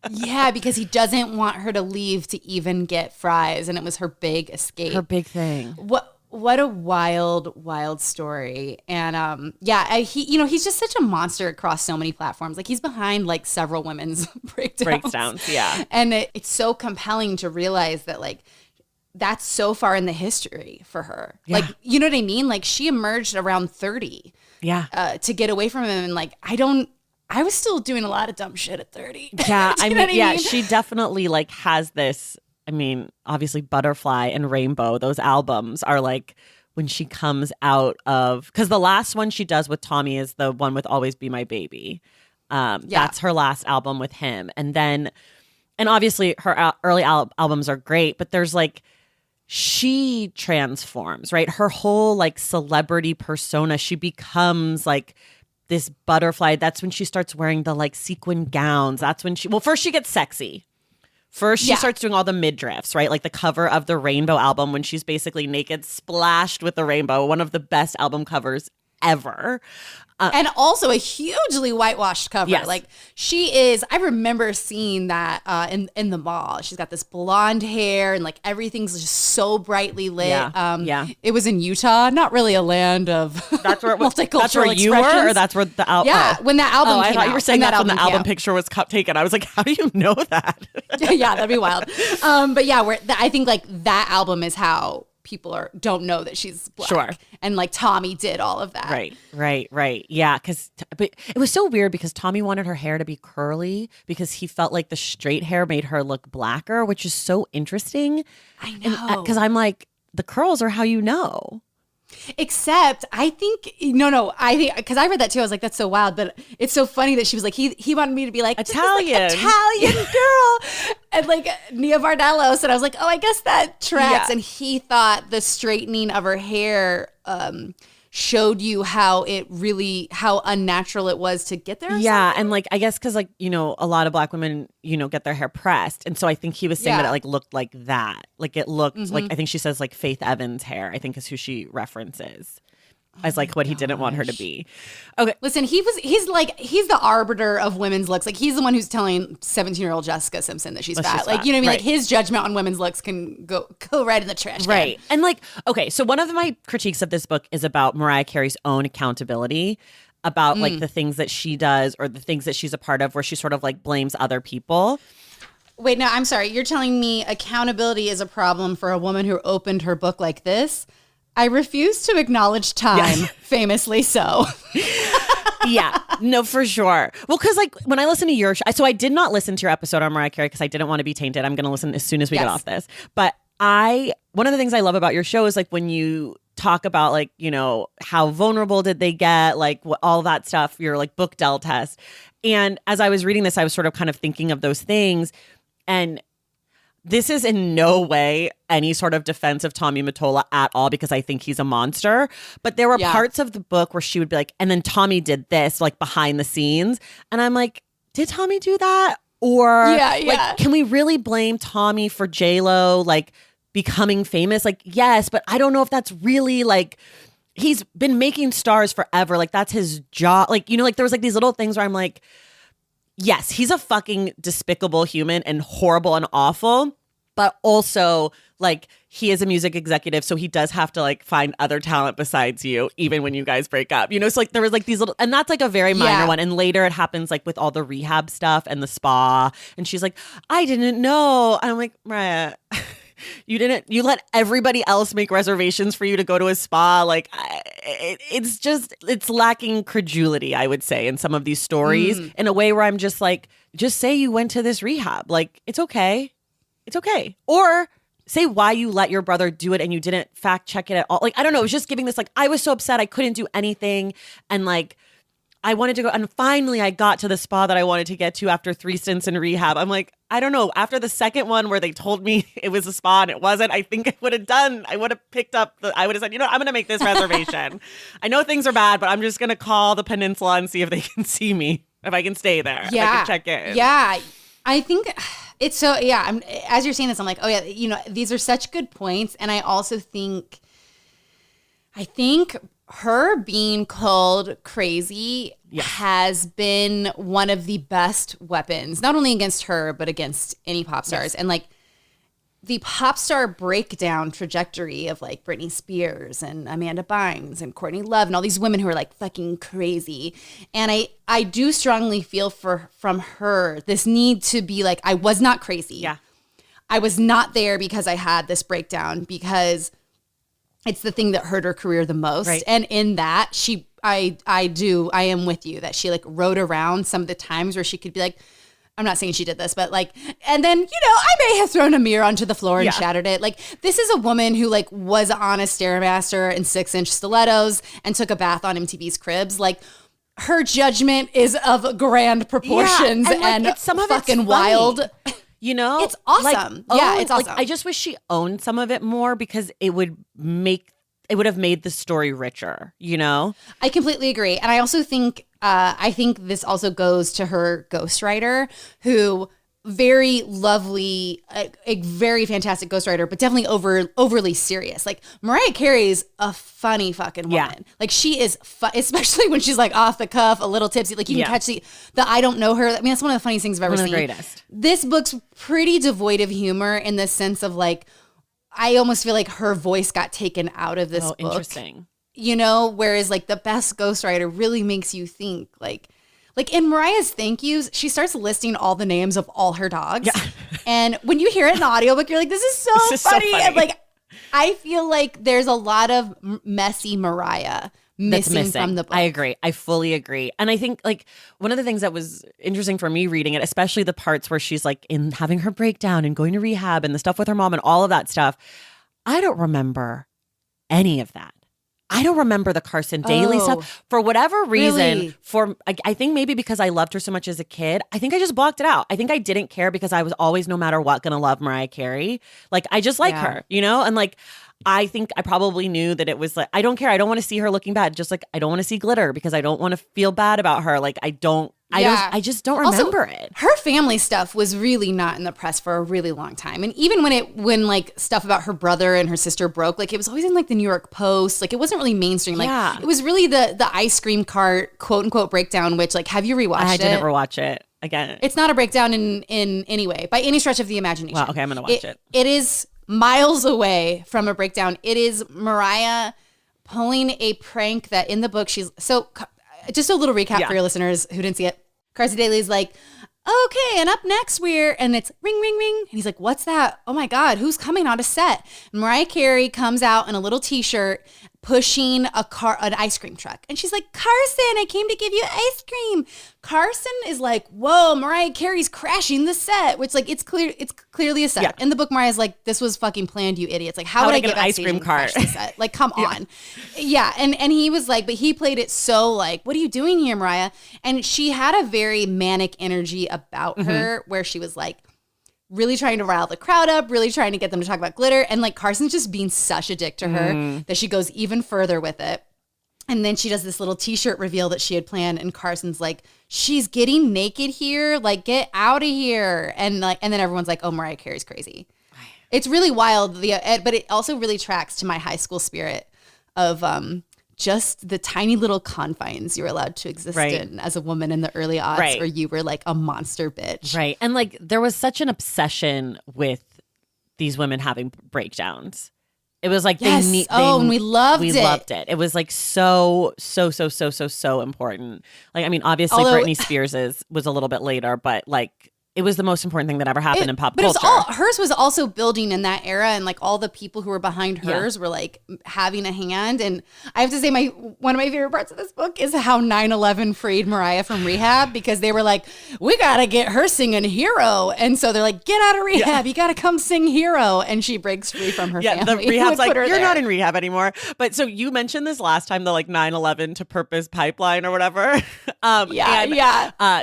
Yeah, because he doesn't want her to leave to even get fries, and it was her big escape. Her big thing. What a wild story. And he's just such a monster across so many platforms. Like he's behind like several women's breakdowns. Yeah. And it's so compelling to realize that like that's so far in the history for her. Yeah. Like, you know what I mean? Like she emerged around 30 to get away from him. And like, I was still doing a lot of dumb shit at 30. Yeah, I mean, mean? she definitely like has this. I mean, obviously, Butterfly and Rainbow, those albums are like when she comes out of, because the last one she does with Tommy is the one with Always Be My Baby. That's her last album with him, and obviously her early albums are great, but there's like, she transforms, right? Her whole like celebrity persona, she becomes like this butterfly. That's when she starts wearing the like sequin gowns. That's when first she gets sexy. First she starts doing all the midriffs, right? Like the cover of the Rainbow album when she's basically naked, splashed with the rainbow. One of the best album covers ever. And also a hugely whitewashed cover. Yes. Like she is, I remember seeing that in the mall. She's got this blonde hair and like everything's just so brightly lit. Yeah. It was in Utah, not really a land of That's where multicultural that's where you were, or that's where the album. Yeah, when that album I came thought out. you were saying when that's when the album came picture was taken. I was like, how do you know that? Yeah, that'd be wild. But yeah, I think like that album is how people don't know that she's black. Sure. And like Tommy did all of that. Right. Yeah, but it was so weird because Tommy wanted her hair to be curly because he felt like the straight hair made her look blacker, which is so interesting. I know. Because I'm like, the curls are how you know. Except I think I think because I read that too. I was like, that's so wild, but it's so funny that she was like, he wanted me to be like Italian, like Italian girl, and like Nia Vardalos, and I was like, oh, I guess that tracks. And he thought the straightening of her hair showed you how unnatural it was to get there. Yeah, and like I guess because like a lot of black women get their hair pressed, and so I think he was saying that it like looked like that, like it looked like, I think she says like Faith Evans' hair, I think is who she references as like what he didn't want her to be. Okay, listen, he's the arbiter of women's looks. Like he's the one who's telling 17-year-old Jessica Simpson that she's fat. Like, you know what I mean? Right. Like his judgment on women's looks can go right in the trash can. Right. And like, okay, so one of my critiques of this book is about Mariah Carey's own accountability, about like the things that she does or the things that she's a part of where she sort of like blames other people. Wait, no, I'm sorry. You're telling me accountability is a problem for a woman who opened her book like this? I refuse to acknowledge time, famously so. Yeah, no, for sure. Well, because like when I listen to your so I did not listen to your episode on Mariah Carey because I didn't want to be tainted. I'm going to listen as soon as we get off this. But one of the things I love about your show is like when you talk about like, how vulnerable did they get, like all that stuff, your like book Dell test. And as I was reading this, I was sort of kind of thinking of those things. And this is in no way any sort of defense of Tommy Mottola at all, because I think he's a monster. But there were parts of the book where she would be like, and then Tommy did this, like behind the scenes. And I'm like, did Tommy do that? Or like, can we really blame Tommy for J-Lo, like becoming famous? Like, yes, but I don't know if that's really like, he's been making stars forever. Like that's his job. Like, like there was like these little things where I'm like, yes, he's a fucking despicable human and horrible and awful, but also like he is a music executive, so he does have to like find other talent besides you, even when you guys break up. So like there was like these little, and that's like a very minor one. And later it happens like with all the rehab stuff and the spa, and she's like, I didn't know. And I'm like, Mariah, you let everybody else make reservations for you to go to a spa. Like it's lacking credulity, I would say, in some of these stories in a way where I'm just like, just say you went to this rehab. Like, it's okay. Or say why you let your brother do it and you didn't fact check it at all. Like, I don't know. It was just giving this, like, I was so upset I couldn't do anything. And like, I wanted to go. And finally I got to the spa that I wanted to get to after 3 stints in rehab. I'm like, I don't know. After the second one where they told me it was a spa and it wasn't, I think I would have picked up I would have said, you know, I'm going to make this reservation. I know things are bad, but I'm just going to call the Peninsula and see if they can see me, if I can stay there. Yeah. If I can check in. Yeah. I think it's so, yeah. As you're saying this, I'm like, oh yeah, you know, these are such good points. And I also think, her being called crazy has been one of the best weapons, not only against her, but against any pop stars. Yes. And like the pop star breakdown trajectory of like Britney Spears and Amanda Bynes and Courtney Love and all these women who are like fucking crazy. And I do strongly feel from her this need to be like, I was not crazy. Yeah. I was not there because I had this breakdown, because it's the thing that hurt her career the most. Right. And in that, I am with you that she like wrote around some of the times where she could be like, I'm not saying she did this, but like, and then, you know, I may have thrown a mirror onto the floor and shattered it. Like, this is a woman who like was on a Stairmaster in 6-inch stilettos and took a bath on MTV's Cribs. Like, her judgment is of grand proportions and some of fucking wild. You know, it's awesome. Like, it's awesome. Like, I just wish she owned some of it more, because it would have made the story richer, you know? I completely agree. And I also think, this also goes to her ghostwriter, who very lovely, a very fantastic ghostwriter, but definitely overly serious. Like, Mariah Carey's a funny fucking woman. Yeah. Like, she is especially when she's like off the cuff, a little tipsy. Like, you can catch the I don't know her. I mean, that's one of the funniest things I've ever seen. One of the greatest. This book's pretty devoid of humor in the sense of like, I almost feel like her voice got taken out of this book. Interesting. You know, whereas like the best ghostwriter really makes you think like in Mariah's thank yous, she starts listing all the names of all her dogs. Yeah. And when you hear it in the audiobook, you're like, this is so funny. So funny. And like, I feel like there's a lot of messy Mariah missing from the book. I agree. I fully agree. And I think like one of the things that was interesting for me reading it, especially the parts where she's like in having her breakdown and going to rehab and the stuff with her mom and all of that stuff, I don't remember any of that. I don't remember the Carson Daly stuff for whatever reason. Really? I think maybe because I loved her so much as a kid, I think I just blocked it out. I think I didn't care because I was always, no matter what, gonna love Mariah Carey. Like, I just like her, you know? And like, I think I probably knew that it was like, I don't care. I don't want to see her looking bad. Just like, I don't want to see glitter because I don't want to feel bad about her. Like, I just don't remember it. Her family stuff was really not in the press for a really long time. And even when like stuff about her brother and her sister broke, like it was always in like the New York Post. Like, it wasn't really mainstream. Like, it was really the ice cream cart quote unquote breakdown, which like, have you rewatched it? I didn't rewatch it again. It's not a breakdown in any way, by any stretch of the imagination. Well, okay, I'm going to watch it. It is miles away from a breakdown. It is Mariah pulling a prank that in the book so just a little recap for your listeners who didn't see it. Carson Daly's like, okay, and up next and it's ring, ring, ring. And he's like, what's that? Oh my God, who's coming on a set? And Mariah Carey comes out in a little t-shirt pushing an ice cream truck. And she's like, Carson, I came to give you ice cream. Carson is like, whoa, Mariah Carey's crashing the set, which like, it's clearly a set. Yeah. In the book, Mariah's like, this was fucking planned, you idiots. Like, how would I get an ice cream cart? Set? Like, come on. Yeah. And he was like, but he played it so like, what are you doing here, Mariah? And she had a very manic energy about her where she was like, really trying to rile the crowd up, really trying to get them to talk about glitter. And like, Carson's just being such a dick to her that she goes even further with it. And then she does this little t-shirt reveal that she had planned. And Carson's like, she's getting naked here. Like, get out of here. And then everyone's like, oh, Mariah Carey's crazy. It's really wild. But it also really tracks to my high school spirit of just the tiny little confines you're allowed to exist in as a woman in the early aughts where you were like a monster bitch. Right. And like, there was such an obsession with these women having breakdowns. It was like, and we loved it. It was like so important. Like, I mean, obviously Britney Spears's was a little bit later, but like it was the most important thing that ever happened in pop culture. But hers was also building in that era, and like all the people who were behind hers were like having a hand. And I have to say, one of my favorite parts of this book is how 9/11 freed Mariah from rehab, because they were like, we got to get her singing Hero. And so they're like, get out of rehab. You got to come sing Hero. And she breaks free from her family. The rehab's like, you're not in rehab anymore. But so you mentioned this last time, the like 9/11 to purpose pipeline or whatever.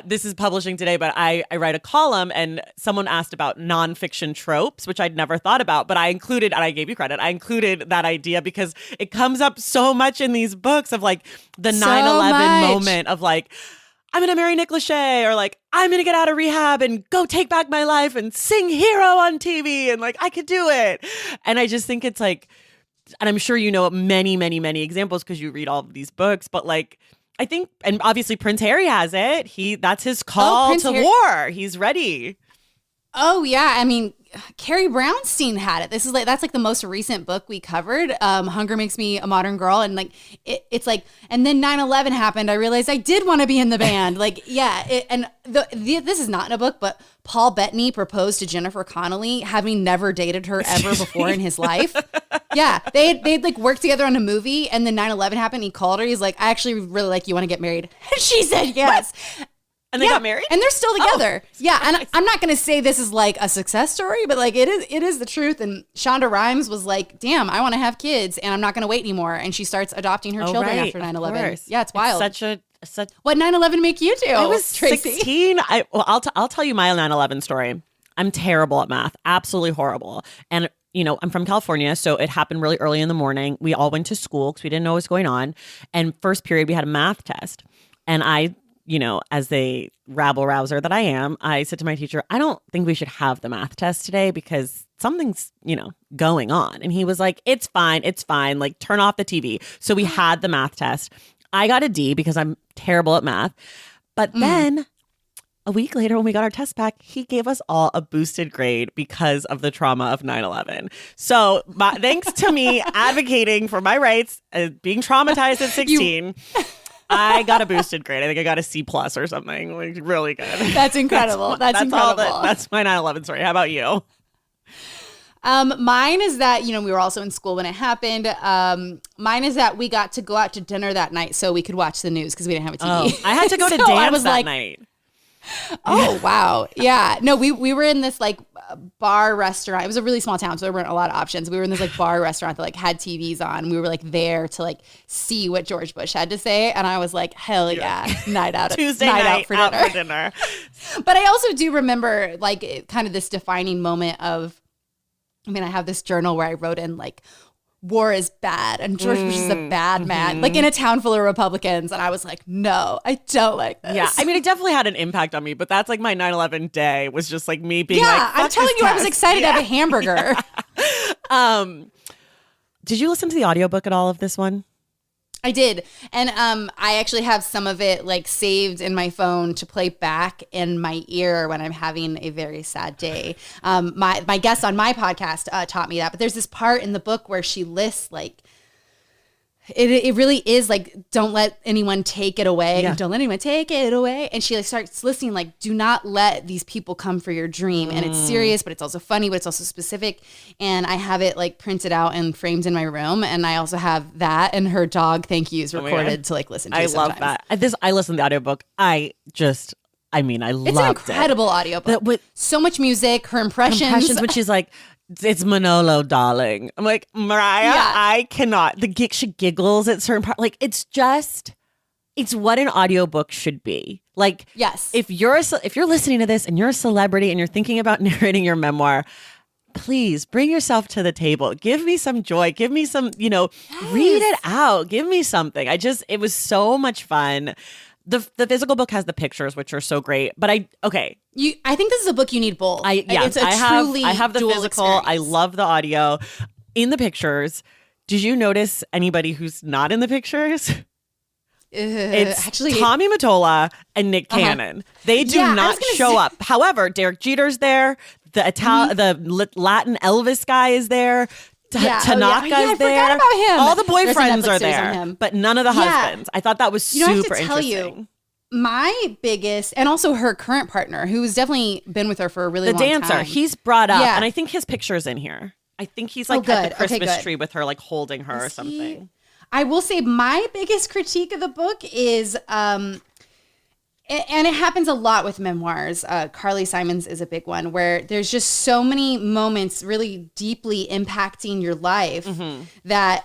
This is publishing today, but I write a column, and someone asked about nonfiction tropes, which I'd never thought about, but I included, and I gave you credit, I included that idea because it comes up so much in these books of like the 9/11 moment of like, I'm going to marry Nick Lachey, or like, I'm going to get out of rehab and go take back my life and sing Hero on TV, and like, I could do it. And I just think it's like, and I'm sure you know many, many, many examples because you read all of these books, but like, I think, and obviously Prince Harry has it. That's his call to war. He's ready. Oh yeah, I mean, Carey Brownstein had it. That's like the most recent book we covered. Hunger Makes Me a Modern Girl, and like it's like, and then 9/11 happened. I realized I did want to be in the band. Like this is not in a book, but Paul Bettany proposed to Jennifer Connelly, having never dated her ever before in his life. Yeah, they'd like worked together on a movie, and then 9/11 happened. He called her. He's like, I actually really like you. Want to get married? And she said yes. And they got married? And they're still together. Yeah. And I'm not going to say this is like a success story, but like it is the truth. And Shonda Rhimes was like, damn, I want to have kids and I'm not going to wait anymore. And she starts adopting her children after 9/11. Yeah, it's wild. What 9/11 make you do? I was Tracy? 16. I'll tell you my 9/11 story. I'm terrible at math. Absolutely horrible. And I'm from California, so it happened really early in the morning. We all went to school because we didn't know what was going on. And first period, we had a math test. And I, as the rabble-rouser that I am, I said to my teacher, I don't think we should have the math test today because something's, going on. And he was like, it's fine. Like, turn off the TV. So we had the math test. I got a D because I'm terrible at math. But then a week later, when we got our test back, he gave us all a boosted grade because of the trauma of 9/11. So thanks to me advocating for my rights, being traumatized at 16, I got a boosted grade. I think I got a C+ or something. Like, really good. That's incredible. That's incredible. That's my 9/11 story. How about you? Mine is that, we were also in school when it happened. Mine is that we got to go out to dinner that night so we could watch the news because we didn't have a TV. I had to go to dance that night. Oh, wow. Yeah. No, we were in this like bar restaurant. It was a really small town, so there weren't a lot of options. We were in this like bar restaurant that like had TVs on. We were like there to like see what George Bush had to say. And I was like, hell yeah, night out. Tuesday night out for dinner. But I also do remember like kind of this defining moment of, I have this journal where I wrote in like, war is bad and George Bush is a bad man, like in a town full of Republicans. And I was like, no, I don't like this. Yeah, it definitely had an impact on me, but that's like my 9/11 day was just like me being like, I'm telling you, I was excited to have a hamburger. Did you listen to the audiobook at all of this one? I did. And I actually have some of it like saved in my phone to play back in my ear when I'm having a very sad day. My guest on my podcast taught me that. But there's this part in the book where she lists like, it really is like, don't let anyone take it away. Yeah. Don't let anyone take it away. And she like starts listening like, do not let these people come for your dream. And it's serious, but it's also funny, but it's also specific. And I have it like printed out and framed in my room. And I also have that and her dog thank yous recorded to like listen to. I love that. I listened to the audiobook. I loved it. It's an incredible audiobook. With so much music, her impressions when she's like, it's Manolo, darling. I'm like, Mariah, I cannot. She giggles at certain parts. Like, it's what an audiobook should be. Like, yes. If you're listening to this and you're a celebrity and you're thinking about narrating your memoir, please bring yourself to the table. Give me some joy. Give me some, read it out. Give me something. It was so much fun. The physical book has the pictures, which are so great. But I think this is a book you need both. I have the physical. Experience. I love the audio. In the pictures, did you notice anybody who's not in the pictures? It's actually Tommy Mottola and Nick Cannon. They do not show up. However, Derek Jeter's there. The Latin Elvis guy is there. Tanaka's there. I forgot about him. All the boyfriends are there, but none of the husbands. I thought that was super interesting. my biggest, and also her current partner, who's definitely been with her for a really long time. The dancer, he's brought up, and I think his picture's in here. I think he's like at the Christmas tree with her, like holding her or something. I will say my biggest critique of the book is, and it happens a lot with memoirs. Carly Simon's is a big one where there's just so many moments really deeply impacting your life that,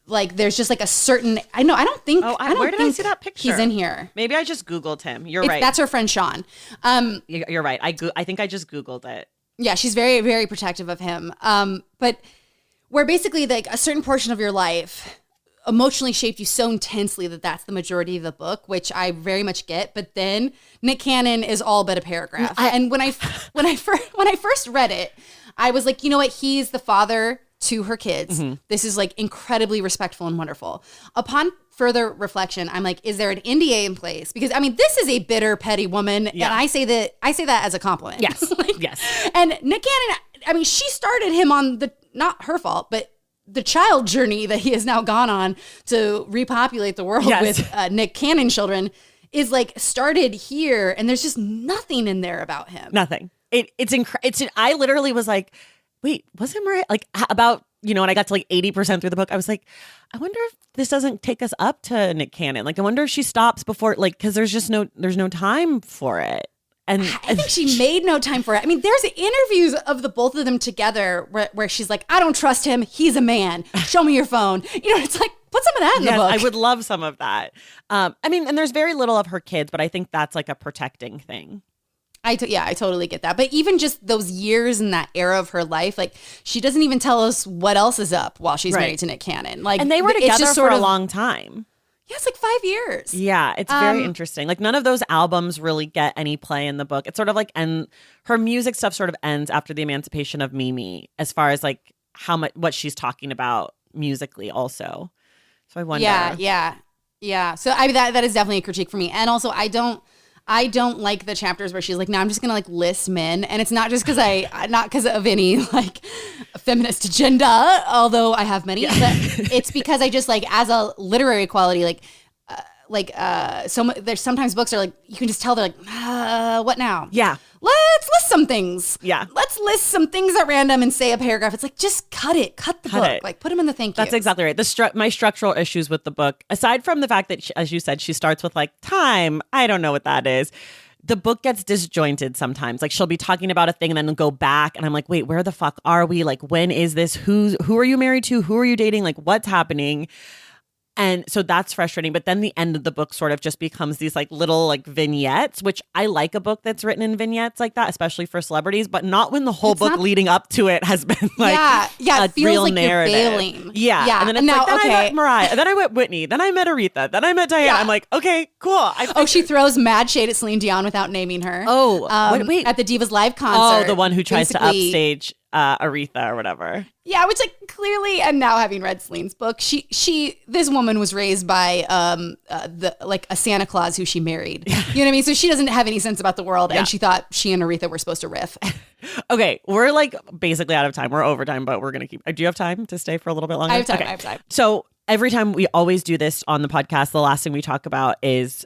like there's just like a certain, I don't think where did I see that picture? He's in here. Maybe I just Googled him. You're right. That's her friend Sean. You're right. I think I just Googled it. Yeah, she's very, very protective of him. But where basically like a certain portion of your life emotionally shaped you so intensely that's the majority of the book, which I very much get. But then Nick Cannon is all but a paragraph. And when I first read it, I was like, you know what? He's the father to her kids. This is like incredibly respectful and wonderful. Upon further reflection, I'm like, is there an NDA in place? Because I mean, this is a bitter, petty woman, and I say that as a compliment. Yes, yes. And Nick Cannon, I mean, she started him on not her fault, but the child journey that he has now gone on to repopulate the world with Nick Cannon children is like started here, and there's just nothing in there about him. Nothing. I literally was like, wait, was it Mariah? Like about, when I got to like 80% through the book, I was like, I wonder if this doesn't take us up to Nick Cannon. Like, I wonder if she stops before, like, because there's no time for it. And I think she made no time for it. I mean, there's interviews of the both of them together where she's like, I don't trust him. He's a man. Show me your phone. It's like, put some of that in the book. I would love some of that. I mean, and there's very little of her kids, but I think that's like a protecting thing. I totally get that. But even just those years in that era of her life, like she doesn't even tell us what else is up while she's married to Nick Cannon. Like, and they were together for a long time. Yeah, it's like 5 years. Yeah, it's very interesting. Like none of those albums really get any play in the book. It's sort of like, and her music stuff sort of ends after the emancipation of Mimi, as far as like what she's talking about musically also. So I wonder. Yeah. So that is definitely a critique for me. And also I don't like the chapters where she's like, no, I'm just going to like list men. And it's not just not because of any like feminist agenda, although I have many, but it's because I just like, as a literary quality, there's sometimes books are like, you can just tell they're like, what now? Yeah. Let's list some things. Yeah. Let's list some things at random and say a paragraph. It's like, just cut the book. Like put them in the thank you. That's exactly right. My structural issues with the book, aside from the fact that, as you said, she starts with like time. I don't know what that is. The book gets disjointed sometimes. Like she'll be talking about a thing and then go back. And I'm like, wait, where the fuck are we? Like, when is this? Who are you married to? Who are you dating? Like, what's happening? And so that's frustrating. But then the end of the book sort of just becomes these like little like vignettes, which I like a book that's written in vignettes like that, especially for celebrities, but not when the whole book leading up to it has been like a it feels real like narrative. You're bailing. Yeah. And then it's like, then I met Mariah, then I met Whitney, then I met Aretha, then I met Diana. I'm like, okay, cool. She throws mad shade at Celine Dion without naming her. Wait. At the Divas Live concert. Oh, the one who tries to upstage Aretha or whatever. Yeah, which like clearly, and now having read Celine's book, this woman was raised by a Santa Claus who she married. You know what I mean? So she doesn't have any sense about the world, and she thought she and Aretha were supposed to riff. Okay, we're like basically out of time. We're over time, but we're gonna keep. Do you have time to stay for a little bit longer? I have time. Okay. I have time. So every time we always do this on the podcast, the last thing we talk about is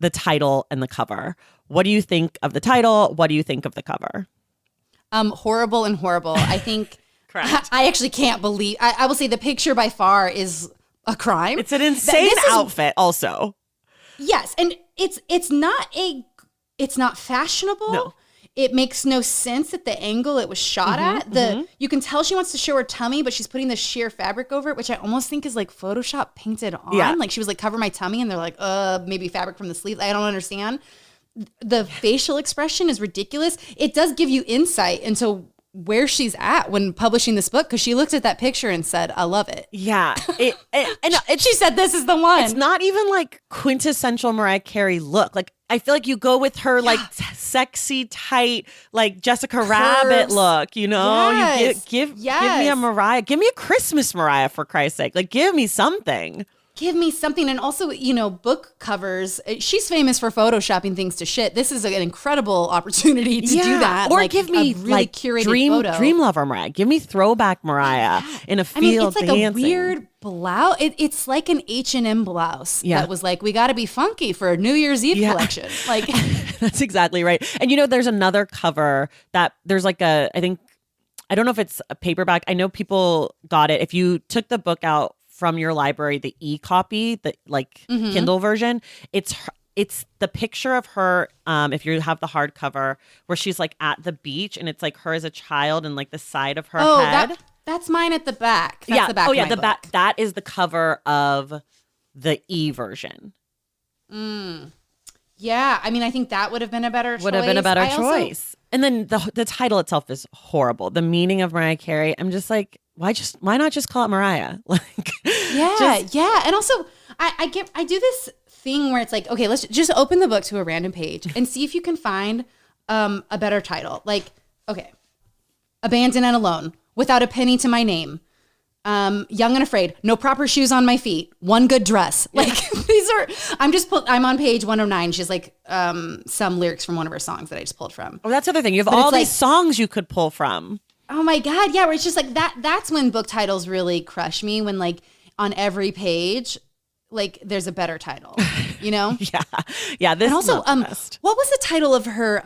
the title and the cover. What do you think of the title? What do you think of the cover? Horrible and horrible. I think. Correct. I actually can't believe. I will say the picture by far is a crime. It's an insane outfit, also. Yes, and it's not fashionable. No. It makes no sense at the angle it was shot at. You can tell she wants to show her tummy, but she's putting this sheer fabric over it, which I almost think is like Photoshop painted on. Yeah. Like she was like, cover my tummy, and they're like, maybe fabric from the sleeve. I don't understand. The facial expression is ridiculous. It does give you insight into where she's at when publishing this book, because she looked at that picture and said, I love it. Yeah. She said, this is the one. It's not even like quintessential Mariah Carey look. Like, I feel like you go with her like sexy, tight, like Jessica Rabbit look, you know? Yes. You give me a Mariah. Give me a Christmas Mariah, for Christ's sake. Like, give me something. give me something. And also, you know, book covers. She's famous for photoshopping things to shit. This is an incredible opportunity to do that. Or give me really like curated dream lover Mariah. Give me throwback Mariah in a field it's like dancing. a weird blouse. It's like an H&M blouse that was like, we got to be funky for a New Year's Eve collection. Like that's exactly right. And you know, there's another cover that there's like I don't know if it's a paperback. I know people got it. If you took the book out from your library, the e-copy, the like Kindle version, it's the picture of her, if you have the hardcover, where she's like at the beach and it's like her as a child and like the side of her head. That's mine at the back. That's the back. The back. That is the cover of the e version. Yeah, I mean, I think that would have been a better choice. Would have been a better choice. And then the title itself is horrible. The Meaning of Mariah Carey. I'm just like, why not just call it Mariah? Like, yeah. And also, I do this thing where it's like, okay, let's just open the book to a random page and see if you can find a better title. Like, okay, Abandoned and Alone, Without a Penny to My Name, Young and Afraid, No Proper Shoes on My Feet, One Good Dress. Like these are, I'm on page 109. She's like some lyrics from one of her songs that I just pulled from. Oh, that's the other thing. You have all these songs you could pull from. Oh my God. Yeah. Where it's just like that's when book titles really crush me, when like on every page, like there's a better title, you know? Yeah. This and also, is not the best. What was the title of her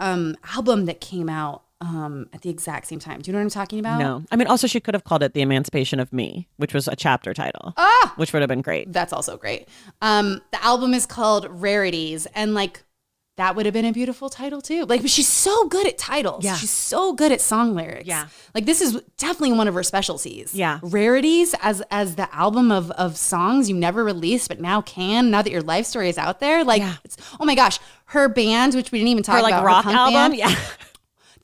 album that came out at the exact same time? Do you know what I'm talking about? No. I mean, also she could have called it The Emancipation of Me, which was a chapter title, which would have been great. That's also great. The album is called Rarities, and like that would have been a beautiful title too. Like, but she's so good at titles. Yeah. She's so good at song lyrics. Yeah. Like this is definitely one of her specialties. Yeah. Rarities as the album of songs you never released, but now that your life story is out there. Like, it's, oh my gosh, her band, which we didn't even talk about. Her rock album. Band, yeah.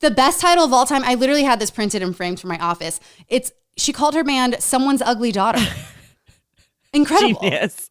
The best title of all time. I literally had this printed and framed for my office. She called her band Someone's Ugly Daughter. Incredible. Genius.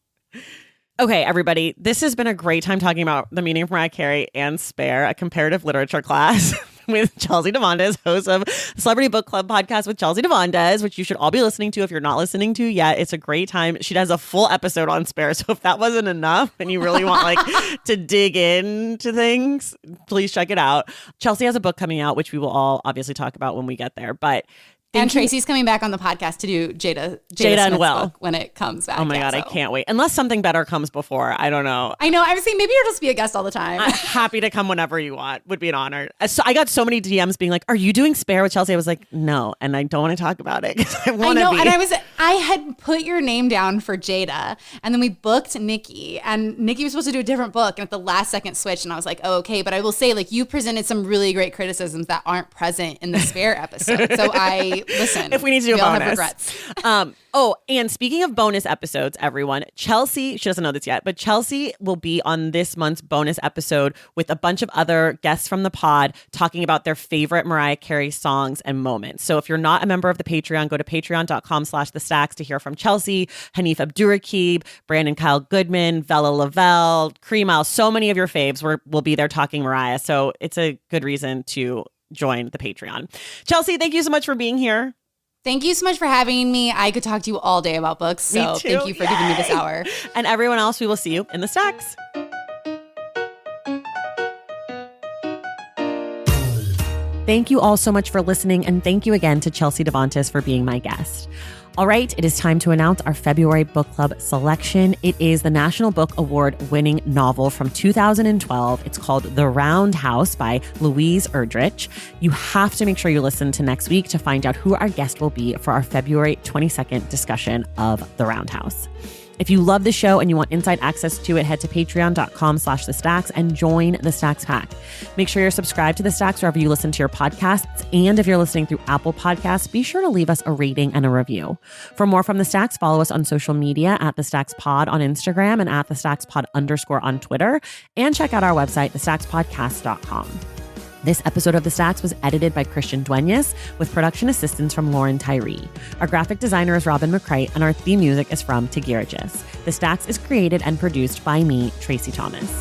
Okay, everybody, this has been a great time talking about The Meaning of Mariah Carey and Spare, a comparative literature class with Chelsea Devantez, host of Celebrity Book Club podcast with Chelsea Devantez, which you should all be listening to if you're not listening to yet. It's a great time. She does a full episode on Spare, so if that wasn't enough and you really want like to dig into things, please check it out. Chelsea has a book coming out, which we will all obviously talk about when we get there, but and Tracy's coming back on the podcast to do Jada and Will book when it comes back. Oh my God, I can't wait. Unless something better comes before. I don't know. I know. I was saying maybe you'll just be a guest all the time. I'm happy to come whenever you want. Would be an honor. So I got so many DMs being like, "Are you doing Spare with Chelsea?" I was like, "No," and I don't want to talk about it because I want to be. And I had put your name down for Jada, and then we booked Nikki, and Nikki was supposed to do a different book, and at the last second switched, and I was like, "Oh, okay." But I will say, like, you presented some really great criticisms that aren't present in the Spare episode. So I listen. If we need to do a bonus. Have regrets. And speaking of bonus episodes, everyone, Chelsea, she doesn't know this yet, but Chelsea will be on this month's bonus episode with a bunch of other guests from the pod talking about their favorite Mariah Carey songs and moments. So if you're not a member of the Patreon, go to patreon.com/thestacks to hear from Chelsea, Hanif Abdurraqib, Brandon Kyle Goodman, Vella Lavelle, Creamile. So many of your faves will be there talking Mariah. So it's a good reason to join the Patreon. Chelsea, thank you so much for being here. Thank you so much for having me. I could talk to you all day about books. So thank you for giving me this hour. And everyone else, we will see you in the stacks. Thank you all so much for listening. And thank you again to Chelsea Devantez for being my guest. All right, it is time to announce our February book club selection. It is the National Book Award winning novel from 2012. It's called The Roundhouse by Louise Erdrich. You have to make sure you listen to next week to find out who our guest will be for our February 22nd discussion of The Roundhouse. If you love the show and you want inside access to it, head to patreon.com/thestacks and join the Stacks Pack. Make sure you're subscribed to the Stacks wherever you listen to your podcasts. And if you're listening through Apple Podcasts, be sure to leave us a rating and a review. For more from the Stacks, follow us on social media at the Stacks Pod on Instagram and at the Stacks Pod _ on Twitter. And check out our website, thestackspodcast.com. This episode of The Stacks was edited by Christian Duenas with production assistance from Lauren Tyree. Our graphic designer is Robin McCrite, and our theme music is from Tigirigis. The Stacks is created and produced by me, Tracy Thomas.